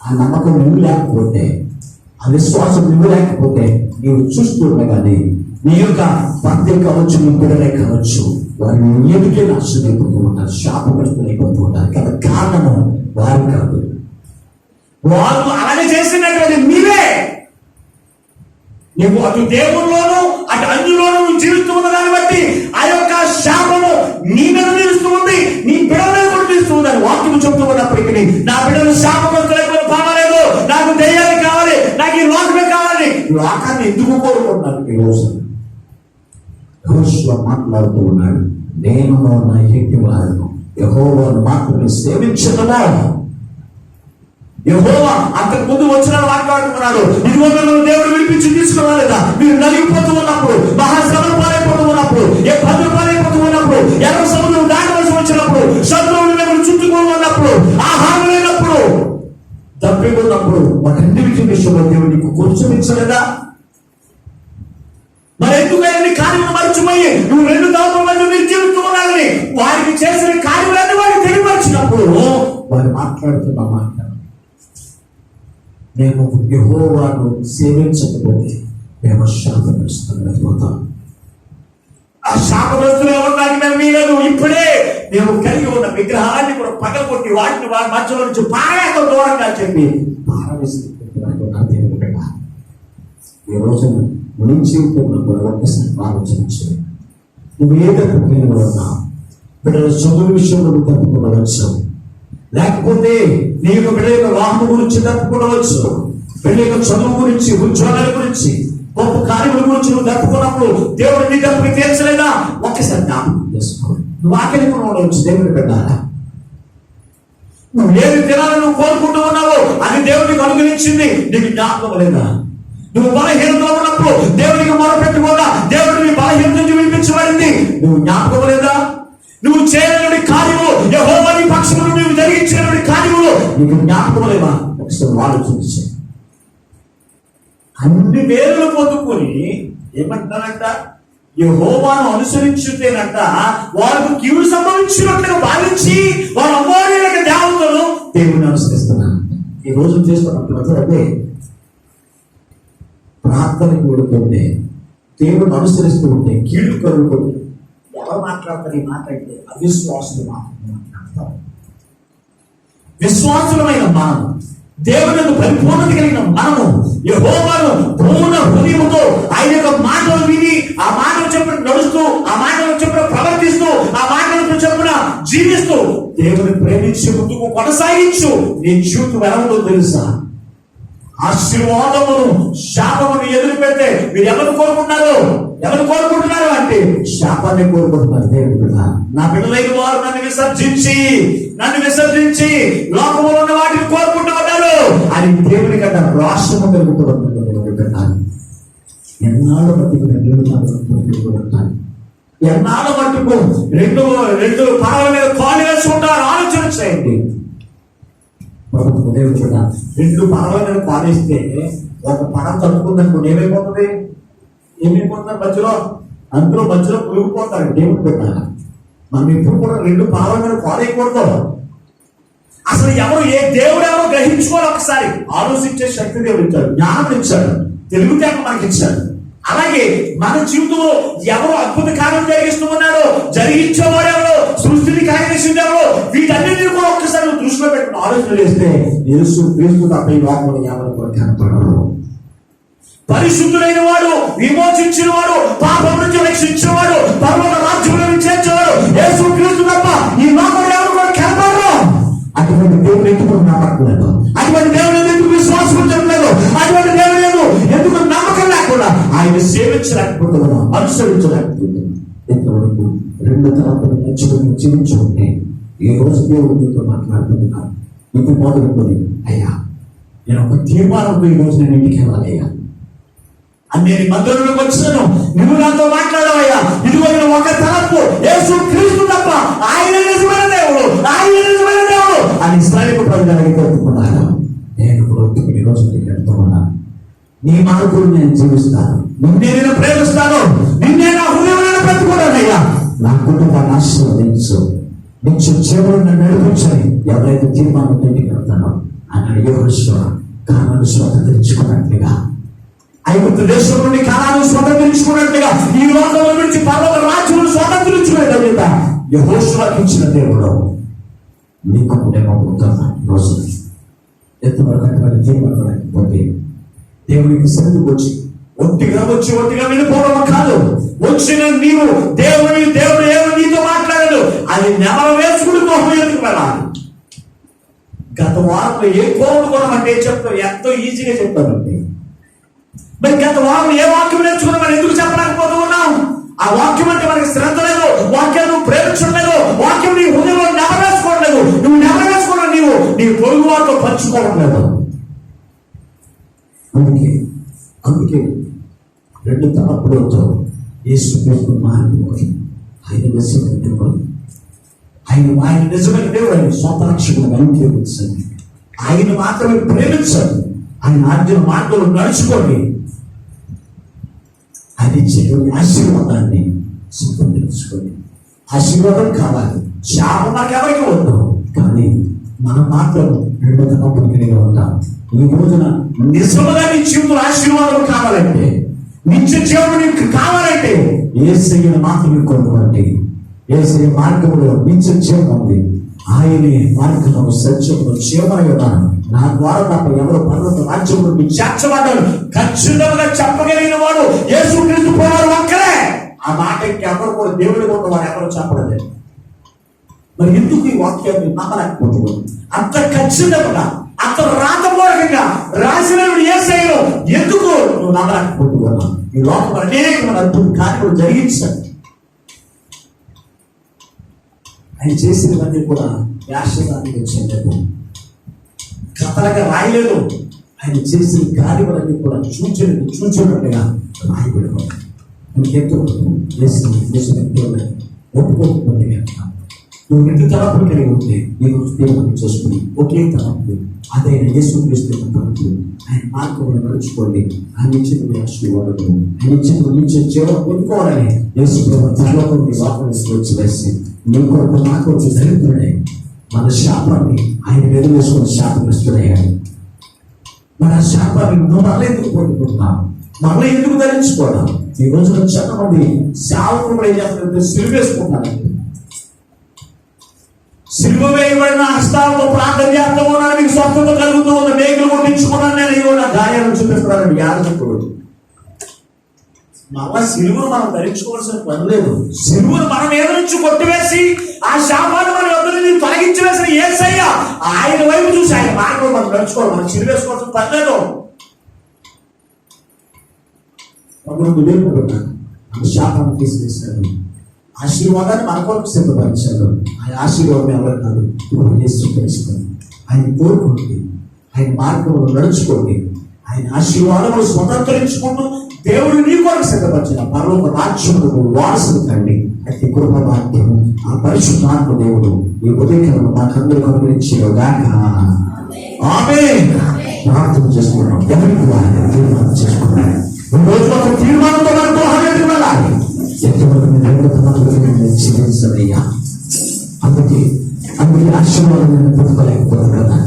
ఆ నమ్మకం నువ్వు లేకపోతే, ఆ విశ్వాసం నువ్వు లేకపోతే, నీవు చూస్తూ ఉండగానే నీ యొక్క భర్తే కావచ్చు, నీ బిడ్డలే కావచ్చు, వారిని ఎదుటే నష్టమైపోతూ ఉంటారు, శాపగ్రస్తులైపోతూ ఉంటారు. కదా కారణము వారు కాదు, వారు అలాగే చేసినటువంటి మీరే. నువ్వు అటు దేవుల్లోనూ అటు అన్యులోనూ జీవిస్తూ ఉన్న దాన్ని బట్టి ఆ యొక్క శాపము నీ మీద నిలుస్తూ ఉంది, నీ బిడ్డల మీద కూడా నిలుస్తూ ఉందని వాక్యం చెబుతూ ఉన్నప్పటికీ, నా బిడ్డలు శాపగ్రస్తులైపోయిన పర్వాలేదు, నాకు దయ్యాలు కావాలి, నాకు ఈ లోకమే కావాలి. లోకాన్ని ఎందుకు కోరుకుంటున్నారు? ఈ రోజు యెహోషువ మాట్లాడుతూ ఉన్నాడు, నేను నా ఇంటి వారిను యెహోవాను మాత్రమే సేవించదమా. యెహోవా అంతకు ముందు వచ్చిన మాట్లాడుతున్నాడు, ఇదిగో మిమ్మల్ని దేవుడు విడిపించి తీసుకురాలేదా? మీరు నలిగిపోతూ ఉన్నప్పుడు, మహాశ్రమం పాలైపోతూ ఉన్నప్పుడు, ఏ పనులు పాలైపోతూ ఉన్నప్పుడు, ఎర్ర సముద్రం దాటవలసి వచ్చినప్పుడు, శత్రువులు మిమ్మల్ని చుట్టుకొని ఉన్నప్పుడు, ఆహారం లేనప్పుడు, తప్పిపోయినప్పుడు, వాటన్నిటి విషయంలో దేవుడు నీకు కొంచెం ఇచ్చలేదా? మరి ఎందుకైనా నీ కార్యములు మర్చిపోయి నువ్వు 2 సంవత్సరాల మధ్య మీరు జీవిస్తూ ఉన్నారని వారికి చేసిన కార్యములన్నీ వారికి తెలియపరిచినప్పుడు వారు మాట్లాడుతున్న మాట, మేము యెహోవాను సేవించకపోతే మేము శాపగ్రస్తులైపోతాం. ఆ శాపగ్రస్తులు ఎవరికి మేము వీలేదు. ఇప్పుడే మేము కలిగి ఉన్న విగ్రహాన్ని కూడా పగలగొట్టి వాటిని వారి మధ్యలో నుంచి పారేత దూరంగా చెప్పి ఈ రోజు నీ జీవితంలో కూడా ఒక్కసారి ఆలోచించు. నువ్వు ఏ తప్పుకుని ఉన్నావు? బిడ్డల చదువు విషయంలో నువ్వు తప్పుకోవచ్చు, లేకపోతే నీ యొక్క బిడ్డ యొక్క వాహనం గురించి తప్పుకోవచ్చు, బిడ్డ యొక్క చదువు గురించి, ఉద్యోగాల గురించి, గొప్ప కార్యముల గురించి నువ్వు తప్పుకున్నప్పుడు దేవుడు నీ తప్పుని తీర్చలేదా? ఒక్కసారి జ్ఞాపకం చేసుకో. నువ్వు ఆకలి కూడా ఉండవచ్చు. దేవుని పెట్టాలా? నువ్వు ఏది తినాలని నువ్వు కోరుకుంటూ ఉన్నావో అది దేవుడికి అనుగ్రహించింది, నీకు జ్ఞాపకం లేదా? నువ్వు బలహీనతలో ఉన్నప్పుడు దేవుడికి మొరపెట్టుకోగా దేవుడు నీ బలహీనత నుంచి విడిపించబడింది, నువ్వు జ్ఞాపకం లేదా? నువ్వు చేయలేని కార్యము, యెహోవా నీ పక్షమును నువ్వు జరిగించేటువంటి కార్యములు నీకు జ్ఞాపకం లేవా? ఒకసారి ఆలోచించు. అన్ని వేరులు పొందుకొని ఏమంటారంట? యెహోవాను అనుసరించుతేనంట వారికి కీడు సంభవించినట్లుగా భావించి వారు అమోరీయుల దేవతలను దేవుని అనుసరిస్తున్నారు. ఈ రోజు చేస్తున్నప్పుడు అదే ప్రార్థన కూడుకుంటే, దేవుని అనుసరిస్తూ ఉంటే కీడు కలుగుతుంది. ఎవరు మాట్లాడతారు? ఈ మాట్లాడితే అవిశ్వాసులు మాట్లాడతారు. విశ్వాసులమైన మనము, దేవుని పరిపూర్ణత కలిగిన మనము యెహోవాను పూర్ణ హృదయముతో ఆయన యొక్క మాటలు విని, ఆ మాటలు చెప్పిన నడుస్తూ, ఆ మాటలు చెప్పిన ప్రవర్తిస్తూ, ఆ మాటలు చెప్పిన జీవిస్తూ దేవుని ప్రేమించి ముందుకు కొనసాగించు. నీ జీవితం ఎలా ఉందో తెలుసా? ఆశీర్వాదమును శాపమును ఎదురు పెడితే మీరు ఎవరు కోరుకుంటున్నారు? ఎవరు కోరుకుంటున్నారు అంటే శాపాన్ని కోరుకుంటున్నారు. దేవుడు నా బిడ్డలైన వారు నన్ను విసర్జించి లోకములో ఉన్న వాటిని కోరుకుంటూ ఉన్నారు అని దేవుని కన్నా రాష్ట్రము కలుగుతూ ఉంటాను. ఎన్నాళ్ళు మట్టుకు ఎన్నాళ్ళు మట్టుకు రెండు పడవల మీద కాలు వేసి ఉంటారు. ఆలోచన చేయండి. దేవుడు కూడా 2 పడవలను పాలిస్తే ఒక పడవ తట్టుకుందనుకోండి, ఏమైపోతుంది మధ్యలో? అందులో మధ్యలో పురుగుపోతారు. దేవుడు పెట్టాలి. మనం ఇప్పుడు కూడా 2 పడవలను పాలైకూడదు. అసలు ఏ దేవుడు ఎవరో గ్రహించుకోవాలి. ఒకసారి ఆలోచించే శక్తి దేవుడు ఇచ్చాడు, జ్ఞానం ఇచ్చాడు, తెలివితేట మనకి ఇచ్చాడు. అలాగే మన జీవితంలో ఎవరు అద్భుత కార్యం జరిగిస్తూ ఉన్నాడో, జరిగించేవాడు ఎవరో, సృష్టిని కార్యదర్శింది ఎవరో, వీటన్నిటిని కూడా ఒక్కసారి దృష్టిలో పెట్టుకుని ఆలోచన చేస్తే యేసు క్రీస్తు తప్ప ఈ లోకంలో ఎవరు కూడా కనపడరు. పరిశుద్ధుడైన వాడు, విమోచించిన వాడు, పాపం నుంచి రక్షించిన వాడు, పర్వత రాజ్యంలో చేర్చేవాడు యేసు క్రీస్తు తప్ప ఈ లోకంలో ఎవరు కూడా కనపడరు. అటువంటి దేవుడు ఎందుకు నమ్మట్లేదు? అటువంటి దేవుడు ఎందుకు విశ్వాసం ఉంచట్లేదు? అటువంటి దేవుడు ఎందుకు నమ్మకం లేకుండా ఆయన సేవించలేకపోతున్నాం, అనుసరించలేకపోతున్నాం? ఇంతవరకు 2 తరపులు నచ్చుకుని జీవించుకుంటే ఈ రోజు దేవుడు నీతో మాట్లాడుతున్నాను. నీకు మొదలుకొని అయ్యా నేను ఒక తీర్మానంతో ఈ రోజు నేను ఇంటికి వెళ్ళాలయ్యా అని నేను మందిరంలోకి వచ్చాను. నువ్వు నాతో మాట్లాడవయ్యా. ఇదిగో నేను ఒక తరపు యేసు క్రీస్తు తప్ప ఆయన నిజమైన దేవుడు, ఆయన నిజమైన దేవుడు అని ఇశ్రాయేలు ప్రజలకు కోరుకున్నాను. నేను కూడా ఈ రోజు వెళ్తూ ఉన్నాను. నీ మార్గం నేను జీవిస్తాను, నిన్నే నేను ప్రేమిస్తాను, నిన్నే నా హృదయంలో పెట్టుకున్నానయ్యా. నా కుటుంబాన్ని ఆశీర్వదించు, నిత్య జీవనం నడిపించని ఎవరైతే తీర్మానం ఇంటికి వెళ్తానో అన్నాడు యెహోషువ కానాను స్వతంత్రించుకున్నట్లుగా, ఐగుప్తు దేశం నుండి కానాను స్వతంత్రించుకున్నట్లుగా ఈ లోకంలో నుంచి పర్వత రాజ్యాలను స్వతంత్రించుకునే ధన్యత యెహోషువకి ఇచ్చిన దేవుడు నీకు కూడా ఇవ్వబోతున్నాడు. రోజు ఎంతవరకు అటువంటి తీర్మానం లేకపోతే దేవునికి సన్నిధికి వచ్చి ఒట్టిగా వెళ్ళిపోవడం కాదు. వచ్చిన నీవు దేవుడు ఏమో నీతో మాట్లాడాడు అది నెమరు వేసుకుని కోపం ఎందుకు వెళ్ళాలి. గత వారంలో ఏ కోపం కూడా అంటే చెప్తావు, ఎంతో ఈజీగా చెప్తానండి. మరి గత వారం ఏ వాక్యం నేర్చుకున్నా మనం ఎందుకు చెప్పలేకపోతూ ఉన్నాం? ఆ వాక్యం అంటే మనకి శ్రద్ధ లేదు, వాక్యం నువ్వు ప్రేమించడం లేదు, వాక్యం నీ హృదయంలో నెమరేసుకోవడం లేదు, నువ్వు నెమరేసుకోవడం నీ పొరుగు వారితో పంచుకోవడం లేదు. అందుకే రెండు తలపులతో యేసు క్రీస్తు మారిపోయి ఆయన నిజమైన దేవుడు, ఆయన నిజమైన దేవుడు, ఆయన సొంత రక్షకుడు అంగీకరించండి, ఆయన మాత్రమే ప్రేమించండి, ఆయన ఆజ్ఞల మార్గంలో నడుచుకోండి. ఆయన ఇచ్చేటువంటి ఆశీర్వాదాన్ని సంపాదించుకోండి. ఆశీర్వాదం కావాలి, శాపం నాకు ఎవరికి వద్దు, కానీ మనం మాత్రం రెండు తలపులకి ఉంటాం. ఈ రోజున నిజంగా నీ జీవితంలో ఆశీర్వాదం కావాలంటే, నిత్య జీవనం నీకు కావాలంటే యేసయ్యను మాత్రమే కోరుకోండి. యేసయ్య మార్గంలో నిత్య జీవం ఉంది. ఆయనే మార్గంలో సత్యంలో జీవనయున్నాను, నా ద్వారా తప్ప ఎవరు పర్వత రాజ్యంలో చేర్చబడ్డాడు ఖచ్చితంగా చెప్పగలిగిన వాడు యేసుక్రీస్తు ప్రభువారు ఒక్కరే. ఆ మాట ఎవరు కూడా దేవుడి ఉన్నవారు ఎవరు చెప్పలేదు. మరి ఎందుకు ఈ వాక్యాన్ని నమ్మలేకపోతున్నాడు? అంత ఖచ్చితంగా అంత రాతపూర్వకంగా రాసిన యేసయ్యను ఎందుకు నువ్వు నమ్మలేకపోతున్నావు? ఈ లోకం అనేకమైన అద్భుత కార్యములు జరిగించాడు. ఆయన చేసినవన్నీ కూడా యాశ్వతానికి చెందదు, కథలుగా రాయలేదు. ఆయన చేసిన కార్యములన్నీ కూడా చూచినట్టుగా రాయబడి ఎంతో ఒప్పుకోకపోతే నువ్వు రెండు తలపులు కలిగి ఉంటే నేను దేవుని చేసుకుని ఒకే తలపు అదైన యేసుక్రీస్తు తలపు ఆయన మార్గంలో నడుచుకోండి. ఆయన ఇచ్చిన ఆశీర్వాదము, ఆయన ఇచ్చిన నుంచి జీవనం పొందుకోవాలని యేసు ప్రభు త్వరలో వాపసి వేసి నీ కొరకు నా కొరకు దరిద్రుడే మన శాపాన్ని ఆయన వెలువేసుకుని శాపగ్రస్తుడయ్యాడు. మన శాపాన్ని నువ్వు మళ్ళీ ఎందుకు పొందుకుంటున్నావు? మళ్ళీ ఎందుకు ధరించుకోవడం? ఈ రోజున చాలా మంది శాపం ఏం చేస్తారంటే సిలువేసుకుంటున్నారు. సిలువ వేయబడిన హస్తాలతో ప్రార్థన చేస్తూ ఉన్నాను, మీకు స్వస్థత కలుగుతూ ఉంది, మేకులు కొట్టించుకున్నాను నేను, ఇవో నా గాయాలను చూపిస్తున్నాను. యాజకుడు మళ్ళా సిలువను మనం ధరించుకోవాల్సిన పని లేదు. సిలువను మనం ఏదో నుంచి కొట్టివేసి ఆ శాపాన్ని మన యొక్కని తొలగించి వేసిన యేసయ్య ఆయన వైపు చూసి ఆయన మార్గంలో మనం నడుచుకోవాలి. మనం సిలువ వేసుకోవాల్సిన పని లేదు. శాపాన్ని తీసివేశాడు, ఆశీర్వాదాన్ని మన కొరకు సిద్ధపరిచాడు. ఆయన ఆశీర్వాదం ఎవరు కాదు, ఇప్పుడు యేసు తెలుసుకోండి. ఆయన కోరుకోండి, ఆయన మార్గంలో నడుచుకోండి, ఆయన ఆశీర్వాదములు స్వతంత్రించుకుంటూ దేవుడు నీ కొరకు సిద్ధపరిచిన పరలోక రాజ్యములకు వారసులు కండి. అతి కృప భాగ్యము ఆ పరిశుద్ధాత్మ దేవుడు ఈ ఉదయకాలను మాకందరూ అనుగ్రహించేగాక. ఆమేన్. ప్రార్థన చేసుకున్నాం, ఎవరికి వారిని తీర్మానం చేసుకున్నాం. ఈ రోజు ఒక తీర్మానంతో మన గృహానికి వెళ్ళాలి. ఎంతవరకు చెల్లించదయ్యా. అందుకే ఆశీర్వాదం నేను పొందుకోలేకపోతాను కదా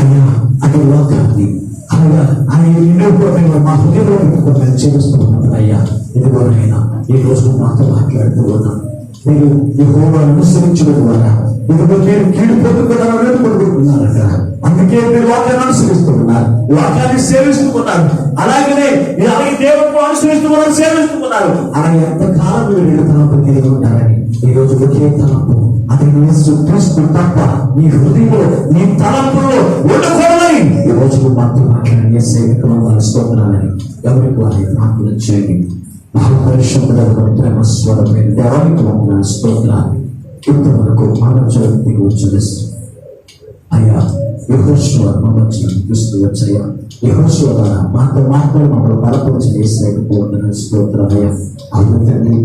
అయ్యా. అటు లోకాన్ని అనగా ఆయన ఎన్నో మా హృదయంలో పెట్టుకోవాలని చేస్తున్నాను అయ్యా. ఇదిగోనైనా ఈ రోజు మాతో మాట్లాడుతూ ఉన్నాను. మీరు యెహోవాను అనుసరించడం ద్వారా ఇదిగో మీరు కీడు పొందుకుంటున్నారంట. అందుకే మీరు వాక్యాన్ని అనుసరిస్తున్నారు, వాక్యాన్ని సేవిస్తున్నారు. అలాగే దేవుడు అనుసరిస్తున్నారు, సేవిస్తున్నారు. అలాగే ఎంతకాలం మీరు రెండు తలంపు కలిగి ఉంటారని ఈ రోజు ఒకే తలంపు, అది యేసుక్రీస్తు తప్ప నీ హృదయంలో నీ తలంపులో ఉండకూడదని ఈ రోజు మాతో మాట్లాడి సేవకులు స్తోత్రాలని ఎవరికి వారి ప్రార్థన చేయండి. ప్రేమ స్వరమైన దేవానికి వందనాలు, స్తోత్రాలు. ఇంతవరకు మానవులకు వచ్చేస్తుంది అయ్యా. యెహోషువ మమ్మల్ని చూస్తూ వచ్చాయా. యెహోషువ ద్వారా మాతో మాట్లాడి మమ్మల్ని బలపరిచి వేసేకపోతున్న స్తోత్రాలయ్యా. అందుకని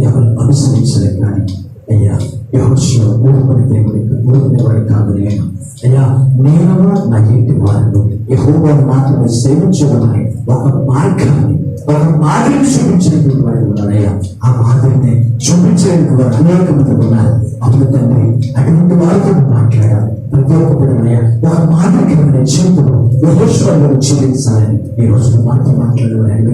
ఎవరు అనుసరించలేదు కానీ అయ్యా యెహోషువ ఊరుకునే దేవుడికి ఊరుకునేవాడు కాదు. అయ్యా నేను నా ఇంటి వారిని యెహోవాను మాత్రమే సేవించడానికి ఒక మాదిరిని చూపించినటువంటి వాడు ఉన్నాడయ్యా. ఆ మాదిరిని చూపించేందుకు అనేక మంది ఉన్నారు. అప్పుడు తండ్రి అటువంటి వారితో మాట్లాడాలి. ప్రతి ఒక్కడమయ్యా ఒక మాదిరికమైన జీవితంలో యెహోషువను జీవించాలని ఈ రోజు మాతో మాట్లాడాలని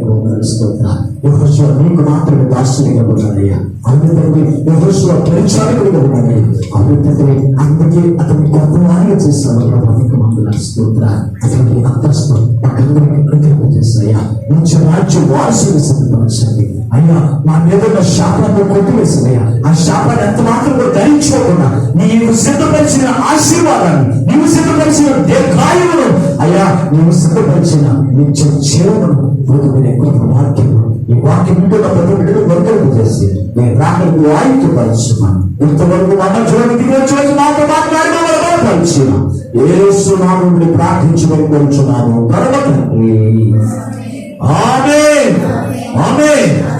యెహోషువ నీకు మాత్రమే దాసునిగా ఉన్నాడయ్యా. అందుకంటే యెహోషువ పరిచారకుడిగా ఉన్నాడయ్యా. అప్పుడు తండ్రి అందుకే అతన్ని గొప్పవారిగా చేస్తాను ప్రభుత్వం మందుల స్తోత్ర. అతనికి అంతస్తు పక్కన చేస్తాయా. మంచి రాజ్యం వారసులు సిద్ధపరచండి అయ్యా. మా మీద ఉన్న శాపాన్ని కొట్టివేసిందయ్యా. ఆ శాపాన్ని ఎంత మాత్రం ధరించుకోకుండా నీవు సిద్ధపరిచిన ఆశీర్వాదాన్ని, నీవు సిద్ధపరిచిన దీర్ఘాయువును అయ్యా, నీవు సిద్ధపరిచిన నిత్య జీవనం పొందుకునే గొప్ప వాక్యము ఈ వాక్యం ఇంట్లో ప్రతి బిడ్డలు వర్గలు చేసి నేను రాకకు వాయిద్యపరచున్నాను. ఇంతవరకు మన చూడడానికి మాతో మాట్లాడి మమ్మల్ని బలపరిచిన యేసు నామములో ప్రార్థించమని కోరుచున్నాను. పరమ తండ్రి. ఆమేన్. ఆమేన్.